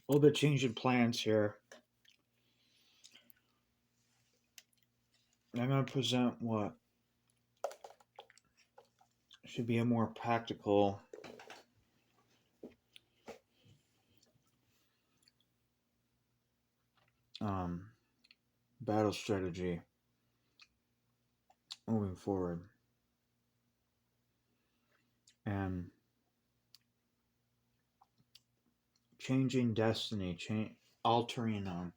A little bit changing plans here. I'm going to present what should be a more practical um, battle strategy moving forward. And changing destiny, altering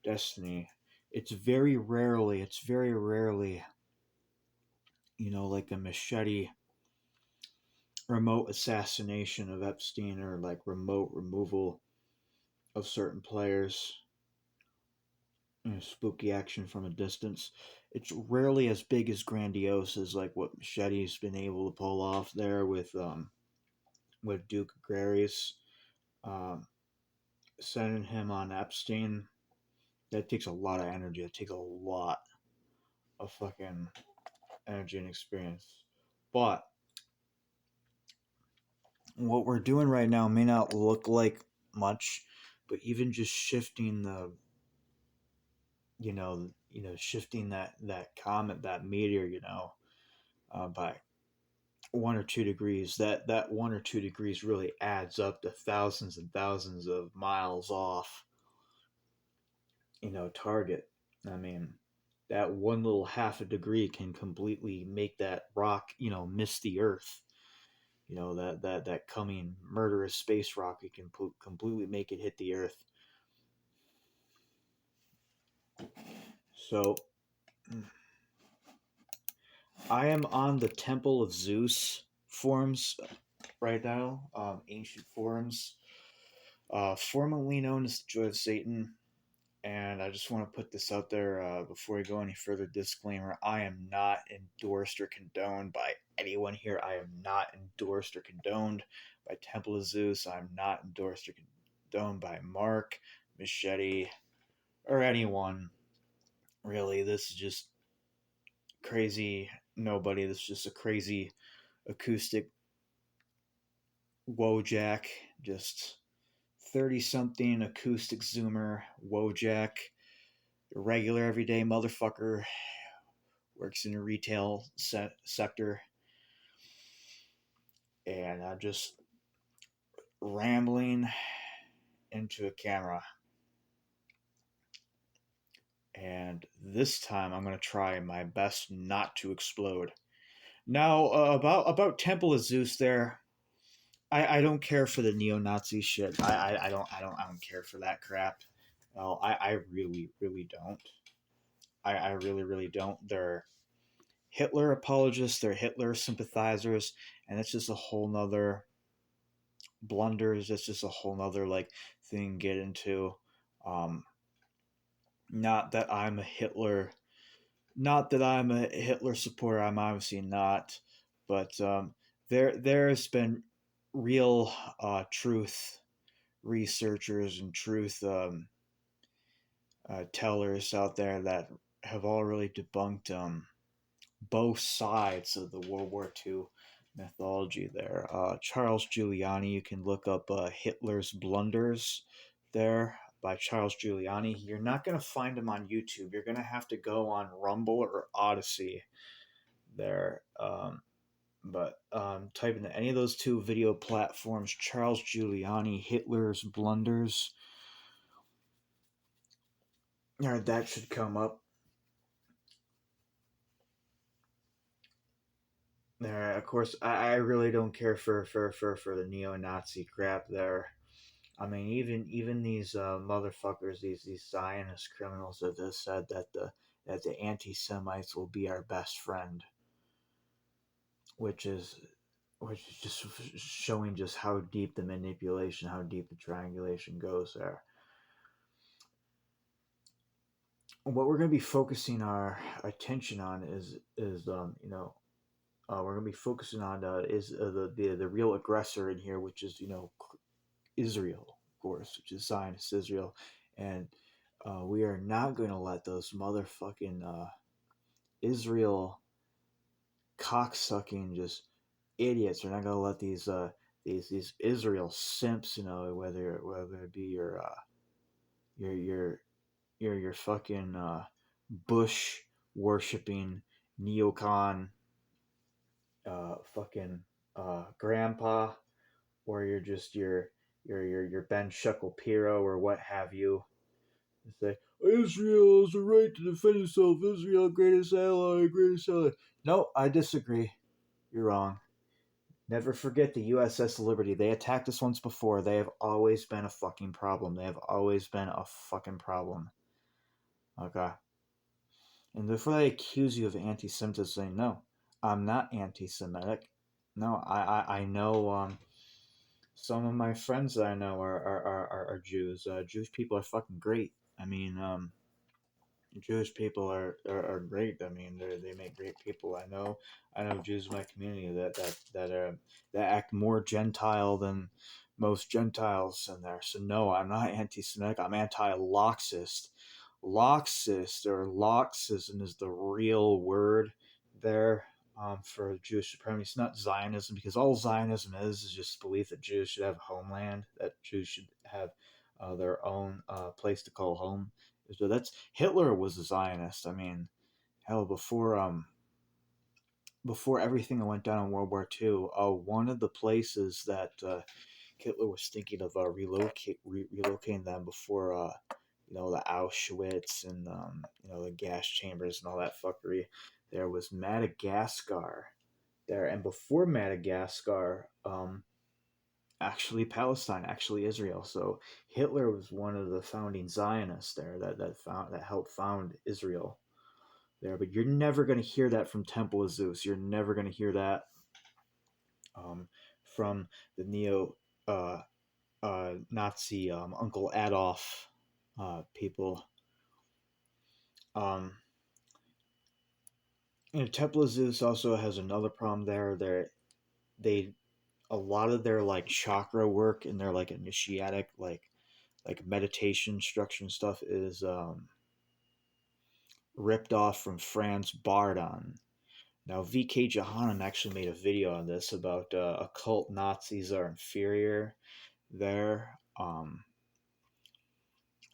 destiny. It's very rarely, like a machete remote assassination of Epstein or like remote removal of certain players, spooky action from a distance. It's rarely as big as grandiose as like what Machete's been able to pull off there with Duke Agrarius, um, sending him on Epstein. That takes a lot of energy. It takes a lot of fucking energy and experience. But what we're doing right now may not look like much, but even just shifting shifting that comet, that meteor, by 1 or 2 degrees, that 1 or 2 degrees really adds up to thousands and thousands of miles off, target. I mean, that one little half a degree can completely make that rock, miss the Earth. That coming murderous space rocket can completely make it hit the Earth. So I am on the Temple of Zeus forums right now, ancient forums, formerly known as the Joy of Satan. And I just want to put this out there before we go any further. Disclaimer: I am not endorsed or condoned by anyone here. I am not endorsed or condoned by Temple of Zeus. I'm not endorsed or condoned by Mark, Machete, or anyone. Really, this is just crazy. Nobody. This is just a crazy acoustic Wojak. Just 30-something acoustic zoomer Wojak. Regular everyday motherfucker, works in the retail sector, and I'm just rambling into a camera. And this time I'm going to try my best not to explode. Now, about Temple of Zeus there, I don't care for the neo-Nazi shit. I don't care for that crap. Well, I really don't. I really don't. They're Hitler apologists, they're Hitler sympathizers, and it's just a whole nother blunders. That's just a whole nother like thing to get into. Um, not that I'm a Hitler, not that I'm a Hitler supporter. I'm obviously not, but there's been real truth researchers and truth tellers out there that have already debunked both sides of the World War II mythology there. Charles Giuliani, you can look up Hitler's Blunders there by Charles Giuliani. You're not going to find him on YouTube. You're going to have to go on Rumble or Odyssey there. But type in any of those two video platforms, Charles Giuliani, Hitler's Blunders, that should come up. There, of course, I really don't care for the neo-Nazi crap there. I mean, even these motherfuckers, these Zionist criminals that have said that the anti-Semites will be our best friend, which is just showing just how deep the manipulation, how deep the triangulation goes there. What we're going to be focusing our attention on is we're going to be focusing on is the real aggressor in here, which is Israel, of course, which is Zionist Israel, and we are not going to let those motherfucking Israel cocksucking just idiots. We're not going to let these Israel simps, whether it be your your your fucking Bush worshipping neocon fucking grandpa, or you're just your Ben Shekels or what have you. Say Israel has a right to defend itself. Israel, greatest ally, greatest ally. No, I disagree. You're wrong. Never forget the USS Liberty. They attacked us once before. They have always been a fucking problem. They have always been a fucking problem. Okay. And before they accuse you of anti-Semitism, no, I'm not anti-Semitic. No, I know some of my friends that I know are Jews. Jewish people are fucking great. I mean, Jewish people are great. I mean, they make great people. I know Jews in my community that act more Gentile than most Gentiles in there. So no, I'm not anti-Semitic. I'm anti-Loxist. Loxist or Loxism is the real word there for Jewish supremacy. It's not Zionism, because all Zionism is just belief that Jews should have a homeland, that Jews should have their own place to call home. So that's Hitler was a Zionist. I mean, hell, before everything that went down in World War II, one of the places that Hitler was thinking of relocating them before the Auschwitz and the gas chambers and all that fuckery, there was Madagascar there, and before Madagascar, actually Palestine, actually Israel. So Hitler was one of the founding Zionists there that helped found Israel there. But you're never going to hear that from Temple of Zeus. You're never going to hear that from the neo Nazi Uncle Adolf people. Um, Temple of Zeus also has another problem there. They a lot of their like chakra work and their like initiatic like meditation structure and stuff is ripped off from Franz Bardon. Now, V.K. Johannan actually made a video on this about occult Nazis are inferior there.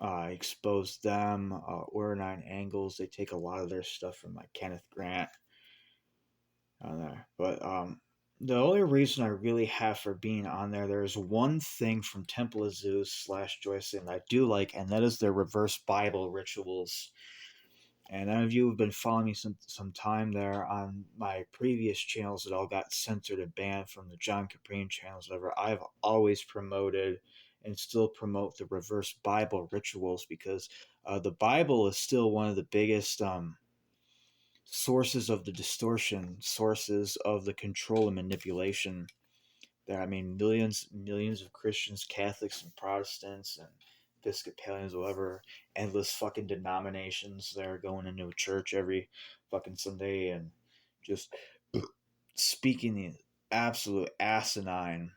Exposed them, Ornine Angles. They take a lot of their stuff from like Kenneth Grant on there. But the only reason I really have for being on there's one thing from Temple of Zeus / Joyce that I do like, and that is their reverse Bible rituals. And none of you have been following me some time there on my previous channels that all got censored and banned from the John Caprine channels, whatever. I've always promoted and still promote the reverse Bible rituals, because the Bible is still one of the biggest sources of the distortion, sources of the control and manipulation there. I mean, millions of Christians, Catholics, and Protestants, and Episcopalians, whatever, endless fucking denominations there going into a church every fucking Sunday and just speaking the absolute asinine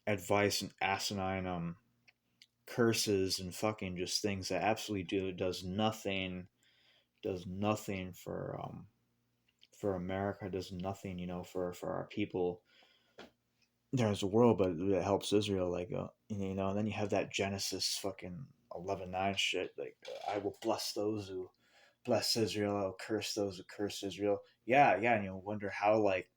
advice and asinine curses and fucking just things that absolutely does nothing for America, does nothing, for our people there's a world, but it helps Israel. Like, and then you have that Genesis fucking 11:9 shit. Like, I will bless those who bless Israel. I'll curse those who curse Israel. Yeah, yeah. And you wonder how, like,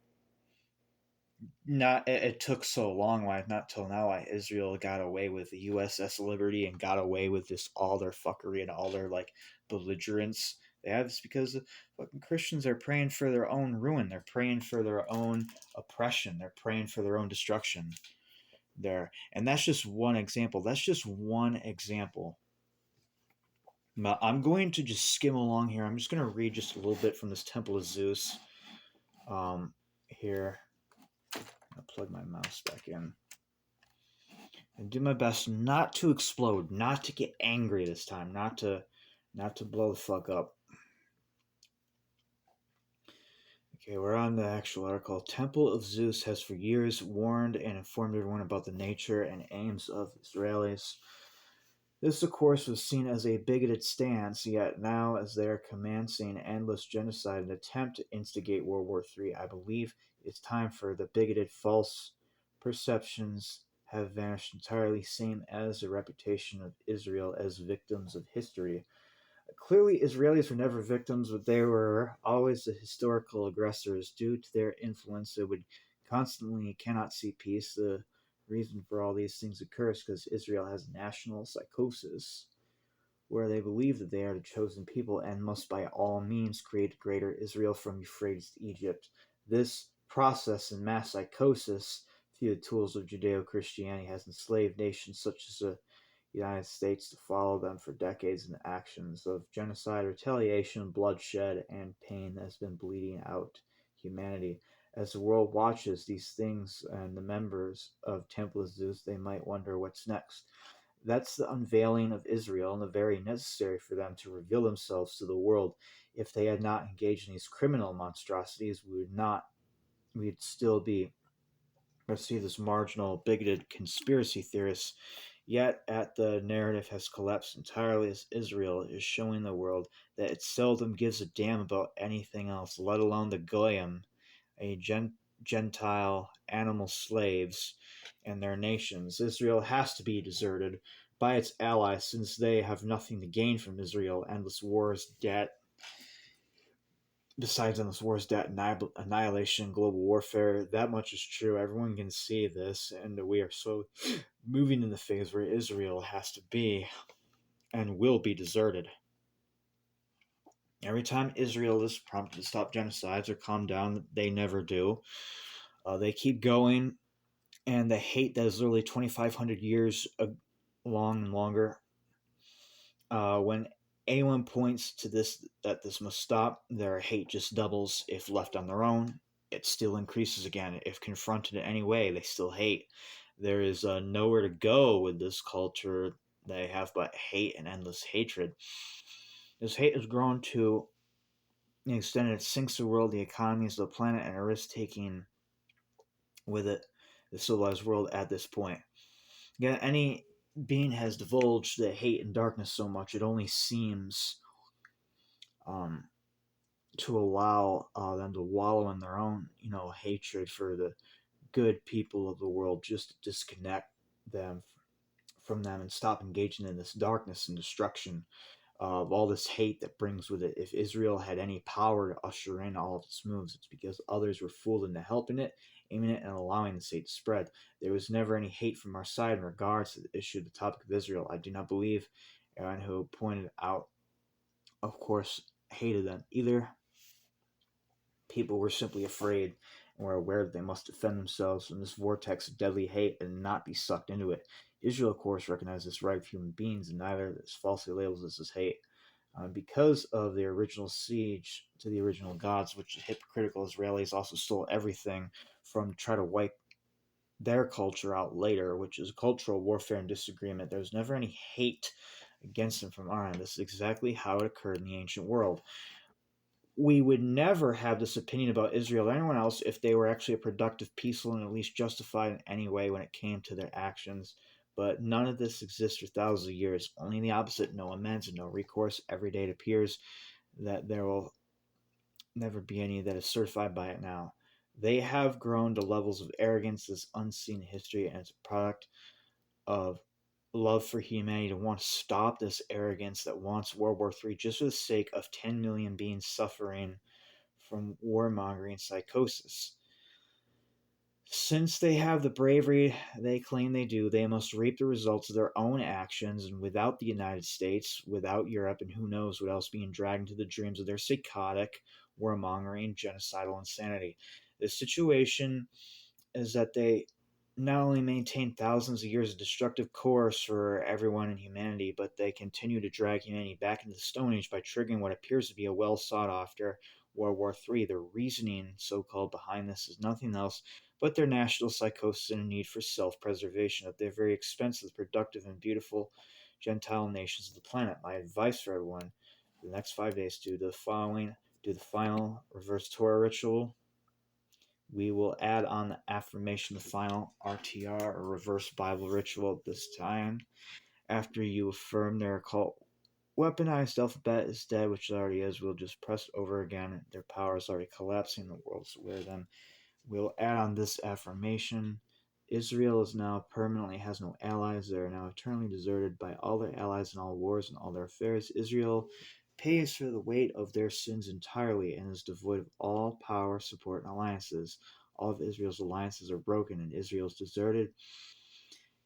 not it took so long, why not till now, why Israel got away with the USS Liberty and got away with this all their fuckery and all their like belligerence. They have this because fucking Christians are praying for their own ruin. They're praying for their own oppression. They're praying for their own destruction there. And that's just one example. That's just one example. But I'm going to just skim along here. I'm just going to read just a little bit from this Temple of Zeus here. I'll plug my mouse back in and do my best not to explode, not to get angry this time, not to blow the fuck up. Okay, we're on the actual article. Temple of Zeus has for years warned and informed everyone about the nature and aims of Israelis. This, of course, was seen as a bigoted stance, yet now, as they are commencing endless genocide and attempt to instigate World War III, I believe it's time for the bigoted false perceptions have vanished entirely, same as the reputation of Israel as victims of history. Clearly, Israelis were never victims, but they were always the historical aggressors. Due to their influence, they would constantly cannot see peace. The reason for all these things occurs because Israel has national psychosis, where they believe that they are the chosen people and must by all means create greater Israel from Euphrates to Egypt. This process in mass psychosis, through the tools of Judeo Christianity, has enslaved nations such as the United States to follow them for decades in actions of genocide, retaliation, bloodshed, and pain that has been bleeding out humanity. As the world watches these things and the members of Temple of Zeus, they might wonder what's next. That's the unveiling of Israel, and the very necessary for them to reveal themselves to the world. If they had not engaged in these criminal monstrosities, we'd still be, let's see, this marginal, bigoted conspiracy theorists. Yet, the narrative has collapsed entirely as Israel is showing the world that it seldom gives a damn about anything else, let alone the Goyim, a Gentile animal slaves, and their nations. Israel has to be deserted by its allies since they have nothing to gain from Israel. Endless wars, debt, besides endless wars, debt, annihilation, global warfare. That much is true. Everyone can see this, and we are so moving in the phase where Israel has to be and will be deserted. Every time Israel is prompted to stop genocides or calm down, they never do. They keep going, and the hate that is literally 2,500 years long and longer. When anyone points to this, that this must stop, their hate just doubles. If left on their own, it still increases again. If confronted in any way, they still hate. There is nowhere to go with this culture. They have but hate and endless hatred. This hate has grown to an extent it sinks the world, the economies of the planet, and a risk-taking with it, the civilized world at this point. Yet any being has divulged the hate and darkness so much, it only seems to allow them to wallow in their own, hatred for the good people of the world, just to disconnect them from them and stop engaging in this darkness and destruction of all this hate that brings with it. If Israel had any power to usher in all of its moves, it's because others were fooled into helping it, aiming it, and allowing this hate to spread. There was never any hate from our side in regards to the issue, the topic of Israel. I do not believe anyone who pointed out, of course, hated them either. People were simply afraid and were aware that they must defend themselves from this vortex of deadly hate and not be sucked into it. Israel, of course, recognizes this right of human beings, and neither this falsely labels this as hate. Because of the original siege to the original gods, which hypocritical Israelis also stole everything from to try to wipe their culture out later, which is cultural warfare and disagreement. There was never any hate against them from our end. This is exactly how it occurred in the ancient world. We would never have this opinion about Israel or anyone else if they were actually a productive, peaceful, and at least justified in any way when it came to their actions. But none of this exists for thousands of years. Only the opposite, no amends and no recourse. Every day it appears that there will never be any that is certified by it now. They have grown to levels of arrogance that's unseen in history, and it's a product of love for humanity to want to stop this arrogance that wants World War III just for the sake of 10 million beings suffering from warmongering psychosis. Since they have the bravery they claim they do, they must reap the results of their own actions, and without the United States, without Europe, and who knows what else being dragged into the dreams of their psychotic, warmongering, genocidal insanity. The situation is that they not only maintain thousands of years of destructive course for everyone in humanity, but they continue to drag humanity back into the Stone Age by triggering what appears to be a well sought after World War III. The reasoning, so called, behind this is nothing else but their national psychosis and a need for self preservation at the very expense of the productive and beautiful Gentile nations of the planet. My advice for everyone for the next 5 days: do the final reverse Torah ritual. We will add on the affirmation, the final RTR or reverse Bible ritual at this time. After you affirm their occult weaponized alphabet is dead, which it already is, we'll just press over again. Their power is already collapsing. The world's aware of them. We'll add on this affirmation. Israel is now permanently has no allies. They are now eternally deserted by all their allies in all wars and all their affairs. Israel pays for the weight of their sins entirely and is devoid of all power, support, and alliances. All of Israel's alliances are broken, and Israel is deserted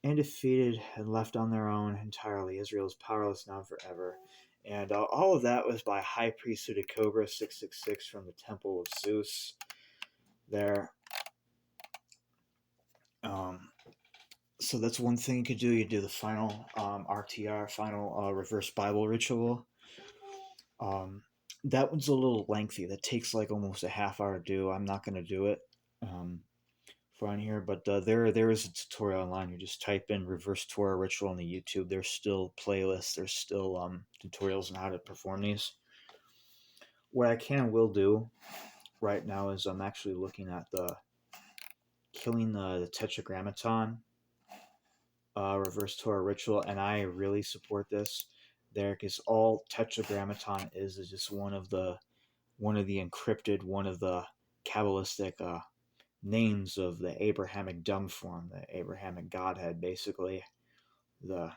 and defeated and left on their own entirely. Israel is powerless now and forever. And all of that was by High Priest of Cobra 666 from the Temple of Zeus. There. So that's one thing you could do. You do the final RTR, final reverse Bible ritual. That one's a little lengthy. That takes like almost a half hour to do. I'm not going to do it for on here, but there is a tutorial online. You just type in reverse Torah ritual on the YouTube. There's still playlists. There's still tutorials on how to perform these. What I can and will do right now is I'm actually looking at the killing the Tetragrammaton reverse Torah ritual, and I really support this there, because all Tetragrammaton is just one of the encrypted, one of the Kabbalistic names of the Abrahamic dung form, the Abrahamic Godhead, basically the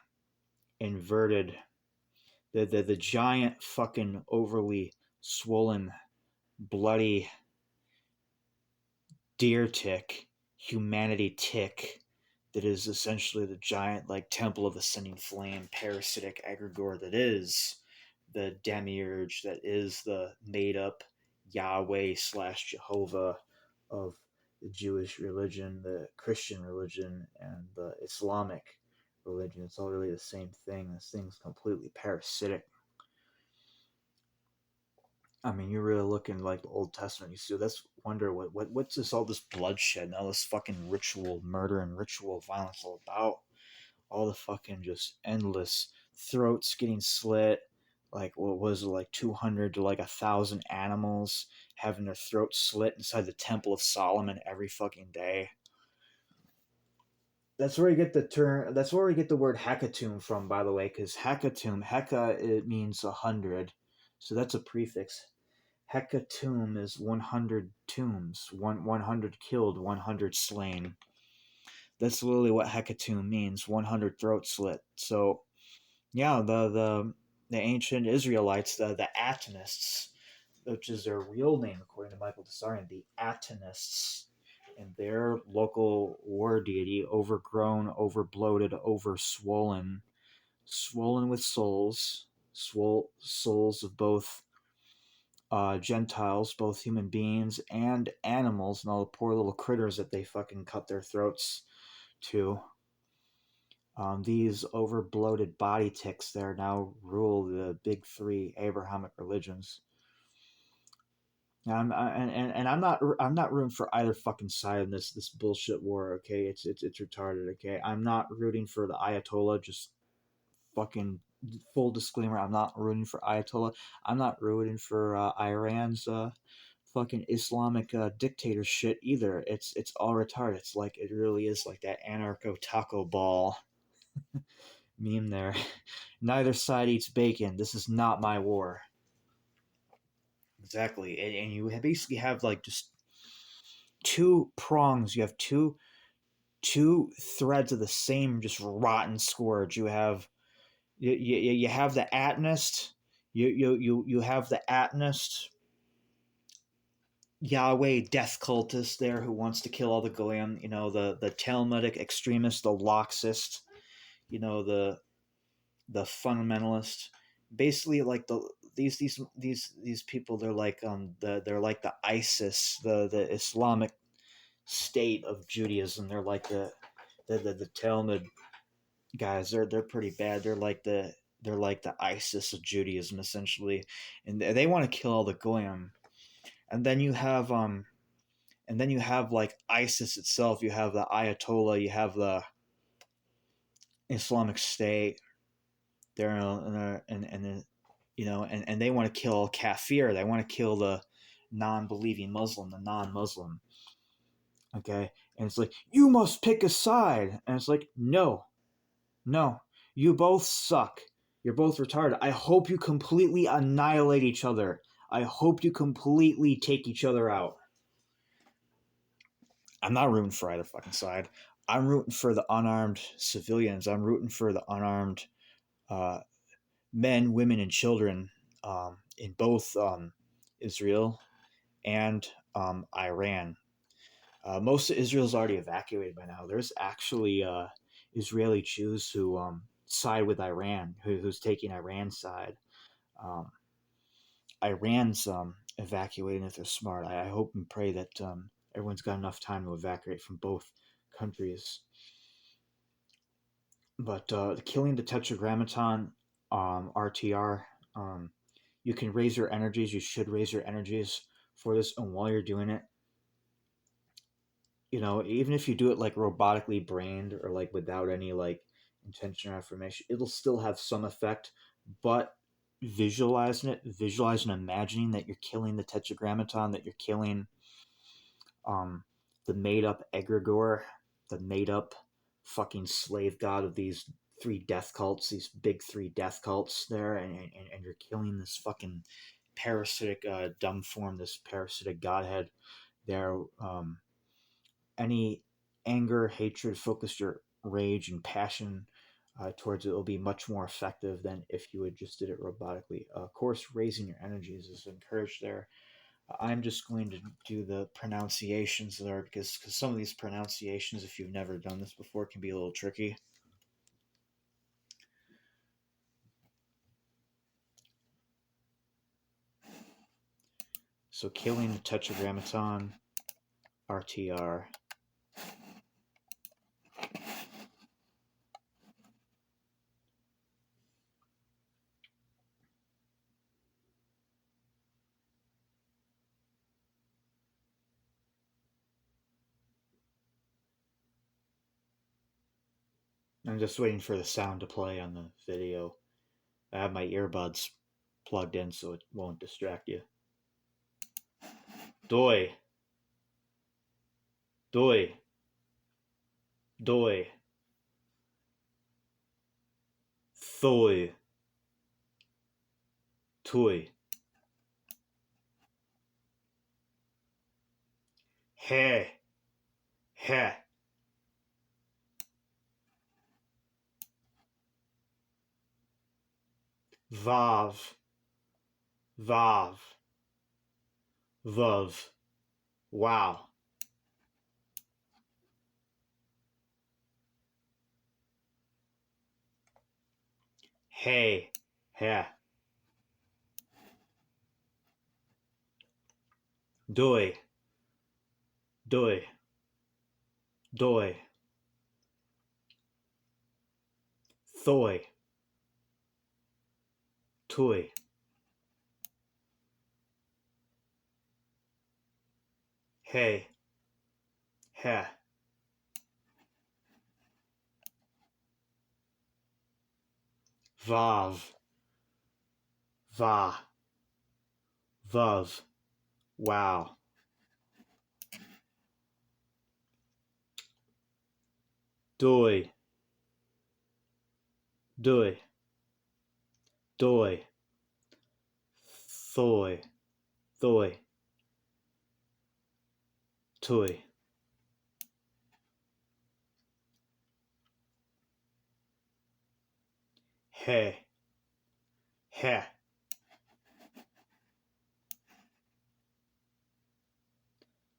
inverted, the giant fucking overly swollen, bloody deer tick, humanity tick, that is essentially the giant, like, temple of ascending flame, parasitic egregore that is the demiurge, that is the made-up Yahweh / Jehovah of the Jewish religion, the Christian religion, and the Islamic religion. It's all really the same thing. This thing's completely parasitic. I mean, you're really looking like the Old Testament. You see, that's wonder what's this, all this bloodshed and all this fucking ritual murder and ritual violence all about? All the fucking just endless throats getting slit. Like, what was it, like 200 to like 1,000 animals having their throats slit inside the Temple of Solomon every fucking day. That's where you get the term. That's where we get the word hecatomb from, by the way, because hecatomb, heka, it means 100, so that's a prefix. Hecatomb is 100 tombs, 100 killed, 100 slain. That's literally what hecatomb means, 100 throat slit. So, yeah, the ancient Israelites, the Atonists, which is their real name according to Michael Tsarian, the Atonists, and their local war deity, overgrown, overbloated, overswollen, swollen with souls, souls of both Gentiles, both human beings and animals, and all the poor little critters that they fucking cut their throats to. These over-bloated body ticks there now rule the big three Abrahamic religions. And I'm not rooting for either fucking side in this bullshit war. Okay, it's retarded. Okay, I'm not rooting for the Ayatollah. Just fucking full disclaimer, I'm not rooting for Ayatollah. I'm not rooting for Iran's fucking Islamic dictator shit either. It's all retarded. It's like, it really is like that anarcho taco ball meme there. Neither side eats bacon. This is not my war. Exactly. And you basically have like just two prongs. You have two threads of the same just rotten scourge. You have you have the Atonist. You have the Atonist Yahweh death cultist there who wants to kill all the goyim. You know, the Talmudic extremist, the Loxist. You know, the fundamentalist. Basically, like these people, they're like they're like the ISIS, the Islamic State of Judaism. They're like the Talmud guys. They're pretty bad. They're like the ISIS of Judaism, essentially, and they want to kill all the goyim. And then you have like ISIS itself. You have the Ayatollah. You have the Islamic State. They're and you know, and they want to kill kafir. They want to kill the non-believing Muslim, the non-Muslim. Okay, and it's like, you must pick a side, and it's like, no, you both suck. You're both retarded. I hope you completely annihilate each other. I hope you completely take each other out. I'm not rooting for either fucking side. I'm rooting for the unarmed civilians. I'm rooting for the unarmed uh, men, women, and children in both Israel and Iran. Most of Israel's already evacuated by now. There's actually Israeli Jews who side with Iran, who's taking Iran's side. Um, Iran's evacuating if they're smart. I hope and pray that everyone's got enough time to evacuate from both countries. But killing the Tetragrammaton, RTR, you can raise your energies. You should raise your energies for this. And while you're doing it, even if you do it like robotically brained or like without any like intention or affirmation, it'll still have some effect. But visualizing, imagining that you're killing the Tetragrammaton, that you're killing um, the made up egregore, the made up fucking slave god of these three death cults, these big three death cults there, and you're killing this fucking parasitic dumb form, this parasitic godhead there. Any anger, hatred, focus your rage and passion towards it will be much more effective than if you had just did it robotically. Of course, raising your energies is encouraged there. I'm just going to do the pronunciations there because some of these pronunciations, if you've never done this before, can be a little tricky. So killing the Tetragrammaton, RTR. I'm just waiting for the sound to play on the video. I have my earbuds plugged in so it won't distract you. Doi, doi, doi, thoi, tui, he, he, vav, vav, vav. Wow. Hey, he, doi, doi, doi, thoi, tui, he, he, vav, va, vav. Wow. Doi, doi, doi, thoi, thoi, tui, he, he,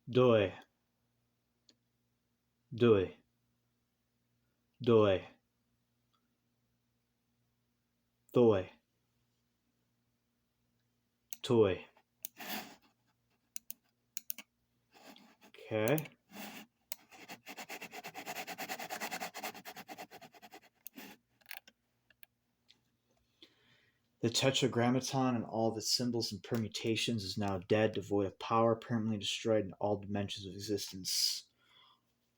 doi, doi, doi, thoi, tui. Okay. The Tetragrammaton and all of its symbols and permutations is now dead, devoid of power, permanently destroyed in all dimensions of existence.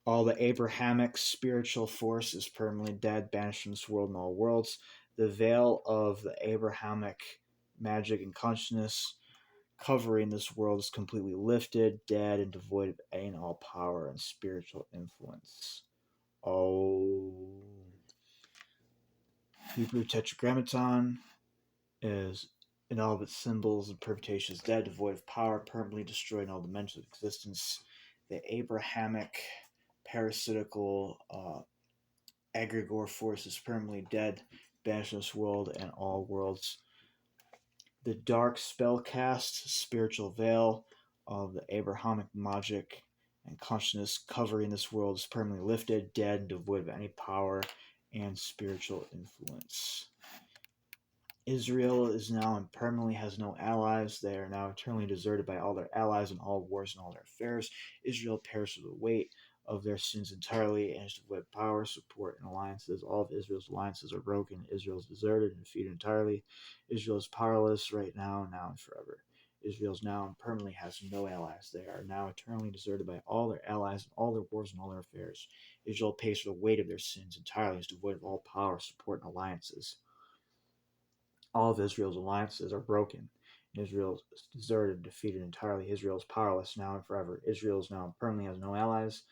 All the Abrahamic spiritual force is permanently dead, banished from this world and all worlds. The veil of the Abrahamic magic and consciousness covering this world is completely lifted, dead, and devoid of any and all power and spiritual influence. Oh. Hebrew Tetragrammaton is in all of its symbols and permutations dead, devoid of power, permanently destroyed in all dimensions of existence. The Abrahamic parasitical egregore force is permanently dead, banished from this world and all worlds. The dark spellcast, spiritual veil of the Abrahamic magic and consciousness covering this world is permanently lifted, dead, devoid of any power and spiritual influence. Israel is now and permanently has no allies. They are now eternally deserted by all their allies in all wars and all their affairs. Israel perishes with the weight of their sins entirely and is devoid of power, support, and alliances. All of Israel's alliances are broken. Israel is deserted and defeated entirely. Israel is powerless right now and forever. Israel's now and permanently has no allies. They are now eternally deserted by all their allies in all their wars and all their affairs. Israel pays for the weight of their sins entirely and is devoid of all power, support, and alliances. All of Israel's alliances are broken. Israel is deserted, defeated entirely. Israel is powerless now and forever. Israel is now permanently has no allies.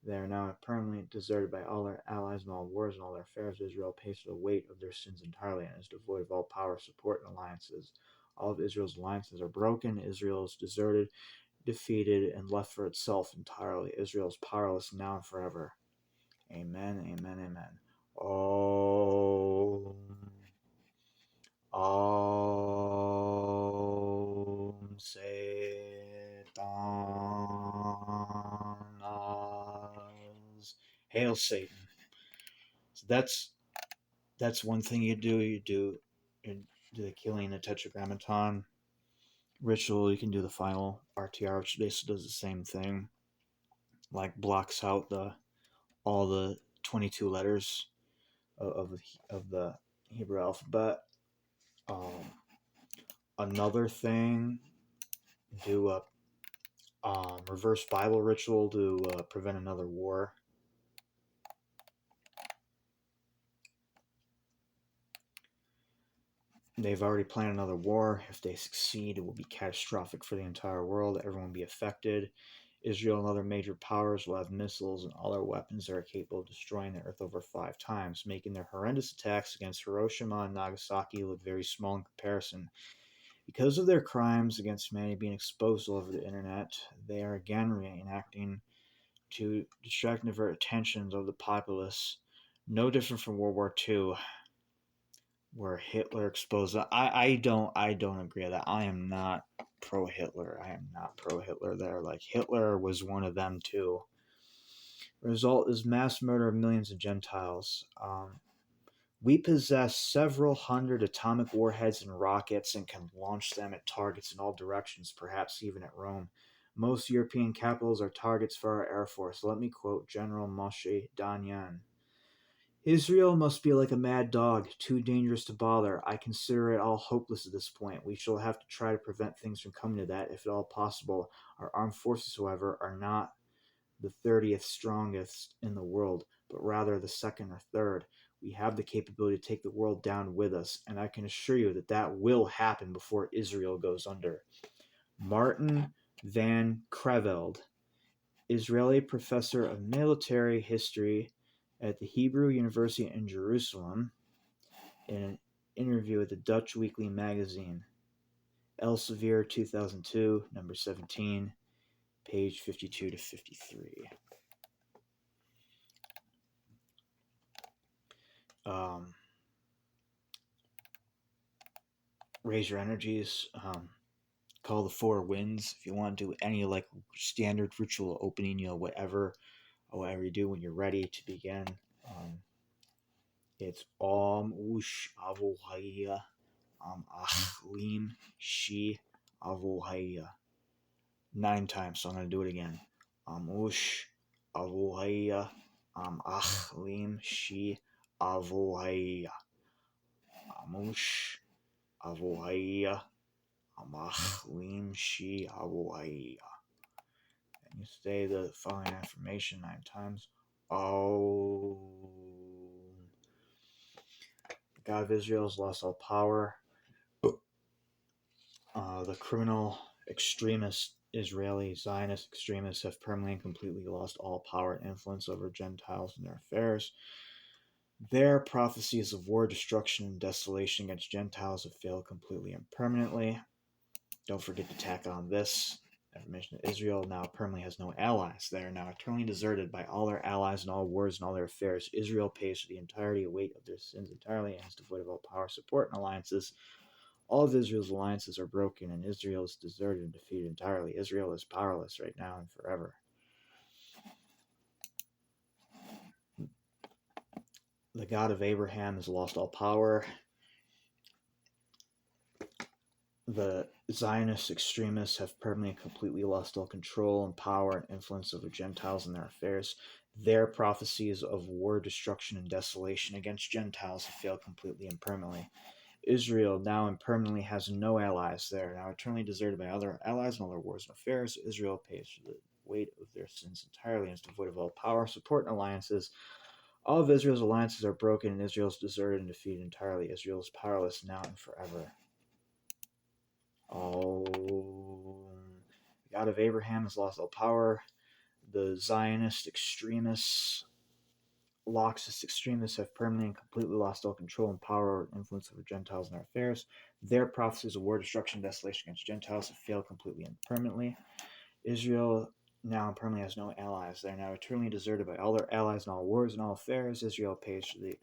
They are now permanently deserted by all their allies in all wars and all their affairs. Israel pays for the weight of their sins entirely and is devoid of all power, support, and alliances. All of Israel's alliances are broken. Israel is deserted, defeated, and left for itself entirely. Israel is powerless now and forever. Amen, amen, amen. Oh. Om Satanas. Hail Satan. So that's one thing you do. You do the killing the Tetragrammaton ritual. You can do the final RTR, which basically does the same thing. Like blocks out all the 22 letters of the Hebrew alphabet. Another thing, do a reverse Bible ritual to prevent another war. They've already planned another war. If they succeed, it will be catastrophic for the entire world. Everyone will be affected. Israel and other major powers will have missiles and all their weapons that are capable of destroying the earth over 5 times, making their horrendous attacks against Hiroshima and Nagasaki look very small in comparison. Because of their crimes against humanity being exposed all over the internet, they are again reenacting to distract and divert attentions of the populace, no different from World War II, where Hitler exposed. I don't agree with that. I am not pro Hitler. I am not pro Hitler there. Like Hitler was one of them too. The result is mass murder of millions of Gentiles. We possess several hundred atomic warheads and rockets and can launch them at targets in all directions, perhaps even at Rome. Most European capitals are targets for our Air Force. Let me quote General Moshe Dayan. Israel must be like a mad dog, too dangerous to bother. I consider it all hopeless at this point. We shall have to try to prevent things from coming to that, if at all possible. Our armed forces, however, are not the 30th strongest in the world, but rather the second or third. We have the capability to take the world down with us, and I can assure you that that will happen before Israel goes under. Martin van Creveld, Israeli professor of military history at the Hebrew University in Jerusalem, in an interview with the Dutch weekly magazine Elsevier 2002, number 17, page 52 to 53. Raise your energies. Call the 4 winds. If you want to do any like standard ritual opening, whatever you do when you're ready to begin. It's Om Ush Avohaya Achlim Shi Avohaya 9 times. So I'm going to do it again. Om Ush Avohaya Achlim Shi Avohaya Om Ush Avohaya Amachlim Shi Avohaya. And you say the following affirmation 9 times. Oh, the God of Israel has lost all power. The criminal extremist Israeli Zionist extremists have permanently and completely lost all power and influence over Gentiles and their affairs. Their prophecies of war, destruction, and desolation against Gentiles have failed completely and permanently. Don't forget to tack on this Affirmation: Israel now permanently has no allies. They are now eternally deserted by all their allies and all wars and all their affairs. Israel pays for the entirety weight of their sins entirely and is devoid of all power, support, and alliances. All of Israel's alliances are broken, and Israel is deserted and defeated entirely. Israel is powerless right now and forever. The God of Abraham has lost all power. The Zionist extremists have permanently and completely lost all control and power and influence over Gentiles and their affairs. Their prophecies of war, destruction, and desolation against Gentiles have failed completely and permanently. Israel now and permanently has no allies. They are now eternally deserted by other allies and all their wars and affairs. Israel pays for the weight of their sins entirely and is devoid of all power, support, and alliances. All of Israel's alliances are broken, and Israel is deserted and defeated entirely. Israel is powerless now and forever. Oh, the God of Abraham has lost all power. The Zionist extremists, Marxist extremists have permanently and completely lost all control and power and influence over Gentiles and their affairs. Their prophecies of war, destruction, and desolation against Gentiles have failed completely and permanently. Israel now and permanently has no allies. They are now eternally deserted by all their allies in all wars and all affairs. Israel pays for the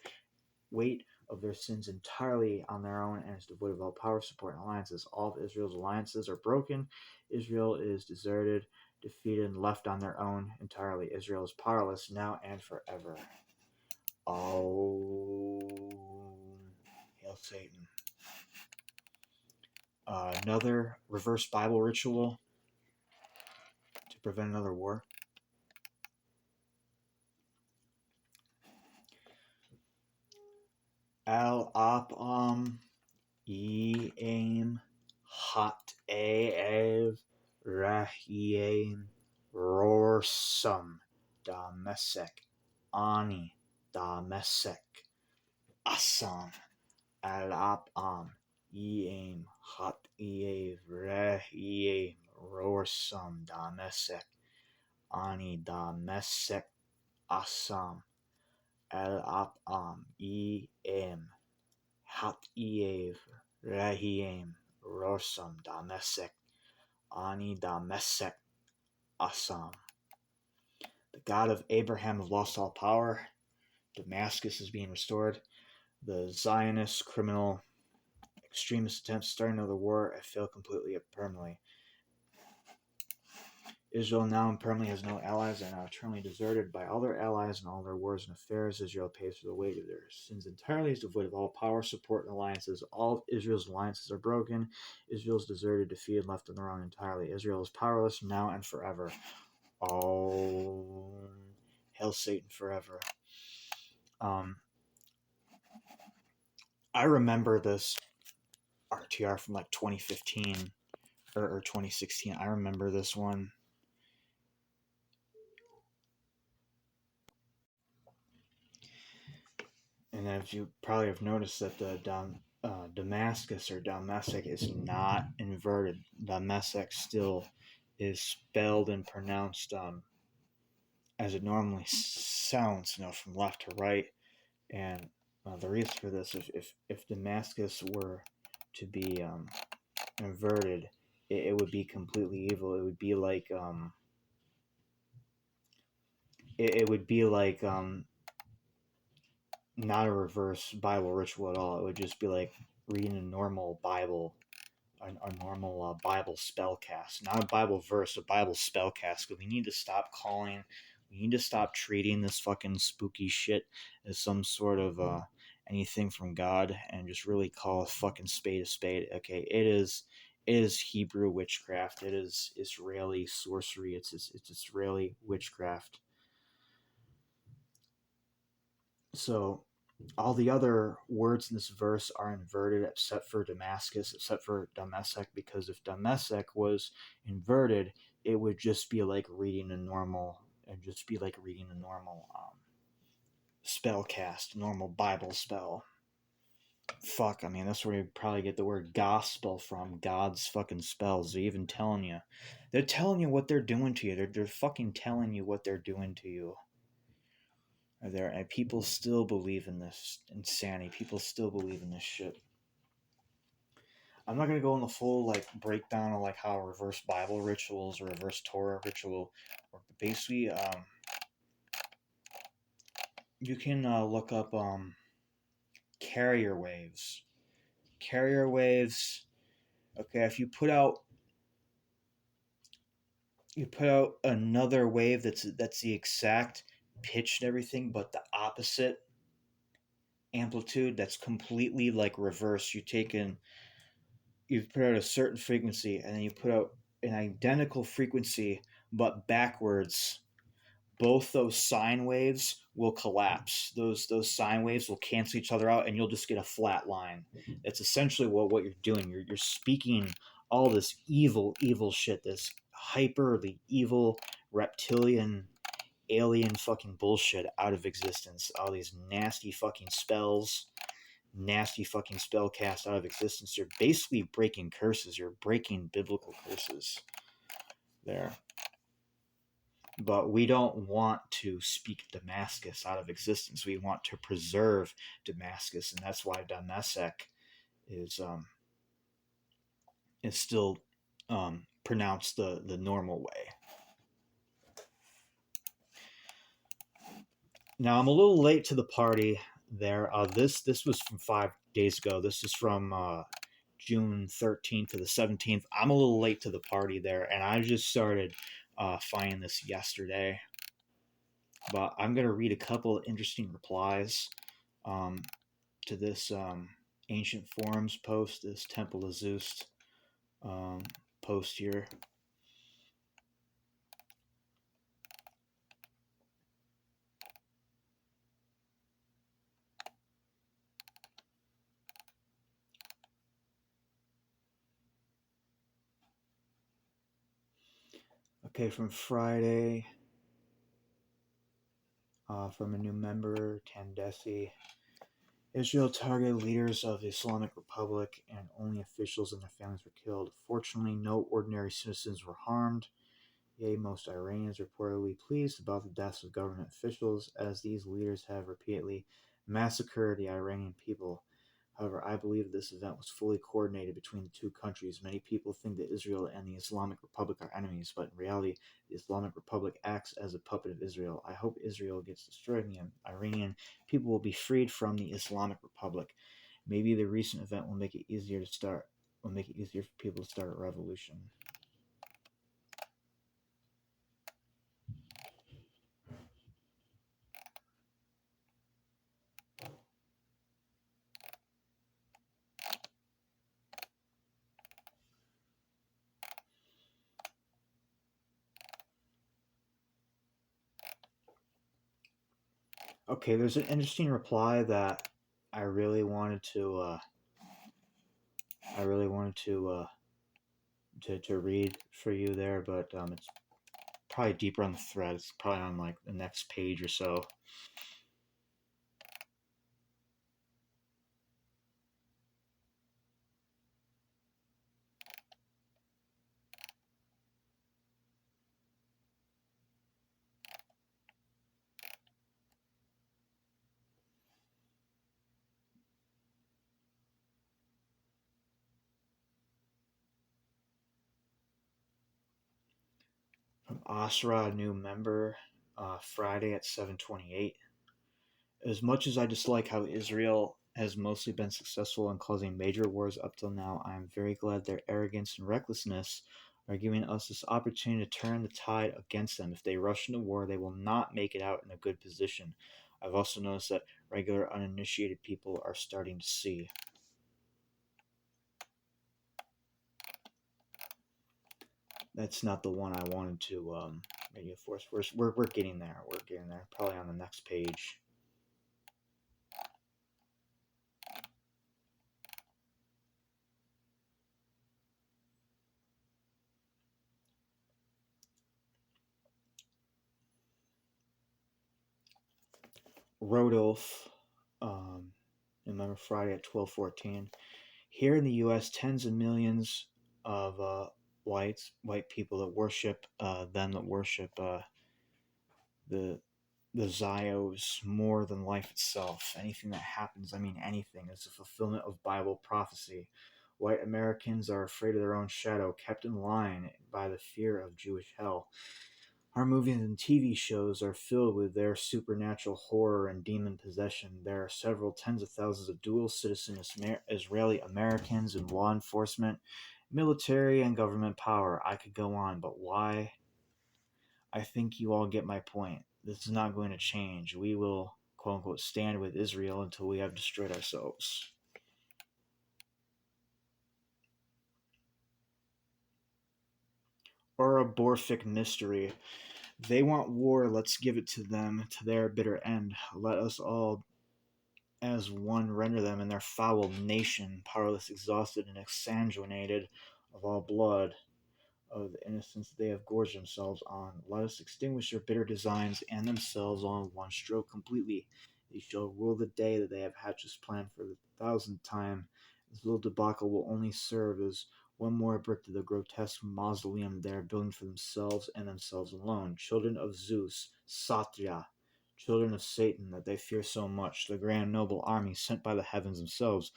weight of their sins entirely on their own and is devoid of all power, support, and alliances. All of Israel's alliances are broken. Israel is deserted, defeated, and left on their own entirely. Israel is powerless now and forever. Oh, hail Satan. Another reverse Bible ritual to prevent another war. Al-Apam Yem Hat Eev Rahiem Rorsum Damesek Ani Damesek Assam Al-Apam Yem Hat Eev Rahiem Rorsum Damesek Ani Damesek Assam Al-Apam Yem Hat Eev Rahiem Rosam Damesek Ani Damesek Assam. The God of Abraham has lost all power. Damascus is being restored. The Zionist criminal extremist attempts to start another war have failed completely and permanently. Israel now and permanently has no allies and are now eternally deserted by all their allies and all their wars and affairs. Israel pays for the weight of their sins entirely, is devoid of all power, support, and alliances. All of Israel's alliances are broken. Israel is deserted, defeated, left on their own entirely. Israel is powerless now and forever. Oh, hail Satan forever. I remember this RTR from like 2015 or 2016. I remember this one. And as you probably have noticed that the Damascus or Damasek is not inverted. Damasek still is spelled and pronounced as it normally sounds, from left to right. And the reason for this, if Damascus were to be inverted, it would be completely evil. It would be like it would be like not a reverse Bible ritual at all. It would just be like reading a normal Bible, a normal Bible spell cast, not a Bible verse, a Bible spell cast. Because we need to stop we need to stop treating this fucking spooky shit as some sort of anything from God, and just really call a fucking spade a spade. Okay, it is Hebrew witchcraft. It is Israeli sorcery. It's Israeli witchcraft. So all the other words in this verse are inverted except for Damascus, except for Damasek, because if Damasek was inverted, it would just be like reading a normal spell cast, normal Bible spell. Fuck, I mean, that's where you probably get the word gospel from, God's fucking spells. They're telling you what they're doing to you. They're fucking telling you what they're doing to you. And people still believe in this insanity. People still believe in this shit. I'm not gonna go in the full like breakdown of like how reverse Bible rituals or reverse Torah ritual, or basically, you can look up carrier waves. Carrier waves. Okay, if you put out another wave that's the exact pitch and everything, but the opposite amplitude, that's completely like reverse. You put out a certain frequency, and then you put out an identical frequency but backwards. Both those sine waves will collapse. Those sine waves will cancel each other out, and you'll just get a flat line. That's essentially what you're doing. You're speaking all this evil shit, this hyperly evil reptilian alien fucking bullshit out of existence. All these nasty fucking spells, nasty fucking spell cast out of existence. You're basically breaking curses. You're breaking biblical curses there. But we don't want to speak Damascus out of existence. We want to preserve Damascus, and that's why Damasek is still pronounced the normal way. Now I'm a little late to the party there. This was from 5 days ago. This is from June 13th to the 17th. I'm a little late to the party there, and I just started finding this yesterday. But I'm gonna read a couple of interesting replies um, to this ancient forums post, this Temple of Zeus um, post here. Okay, from Friday, from a new member, Tandesi. Israel targeted leaders of the Islamic Republic, and only officials and their families were killed. Fortunately, no ordinary citizens were harmed. Yea, most Iranians are reportedly pleased about the deaths of government officials, as these leaders have repeatedly massacred the Iranian people. However, I believe this event was fully coordinated between the two countries. Many people think that Israel and the Islamic Republic are enemies, but in reality, the Islamic Republic acts as a puppet of Israel. I hope Israel gets destroyed and the Iranian people will be freed from the Islamic Republic. Maybe the recent event will make it easier for people to start a revolution. Okay, there's an interesting reply that I really wanted to I really wanted to read for you there, but it's probably deeper on the thread. It's probably on like the next page or so. From Asra, a new member, Friday at 7:28. As much as I dislike how Israel has mostly been successful in causing major wars up till now, I am very glad their arrogance and recklessness are giving us this opportunity to turn the tide against them. If they rush into war, they will not make it out in a good position. I've also noticed that regular uninitiated people are starting to see. That's not the one I wanted to radio force. We're getting there. We're getting there. Probably on the next page. Rodolph, remember Friday at 12:14. Here in the U.S., tens of millions of white people that worship the Zios more than life itself. Anything that happens, I mean anything, is a fulfillment of Bible prophecy. White Americans are afraid of their own shadow, kept in line by the fear of Jewish hell. Our movies and TV shows are filled with their supernatural horror and demon possession. There are several tens of thousands of dual citizen Israeli Americans in law enforcement, military, and government power. I could go on, but why? I think you all get my point. This is not going to change. We will, quote unquote, stand with Israel until we have destroyed ourselves. Or a Borfic mystery. They want war, let's give it to them to their bitter end. Let us all as one render them in their foul nation, powerless, exhausted, and exsanguinated of all blood of the innocence they have gorged themselves on. Let us extinguish their bitter designs and themselves on one stroke completely. They shall rule the day that they have hatched this plan for the thousandth time. This little debacle will only serve as one more brick to the grotesque mausoleum they are building for themselves and themselves alone. Children of Zeus, Satya, children of Satan that they fear so much, the grand noble army sent by the heavens themselves.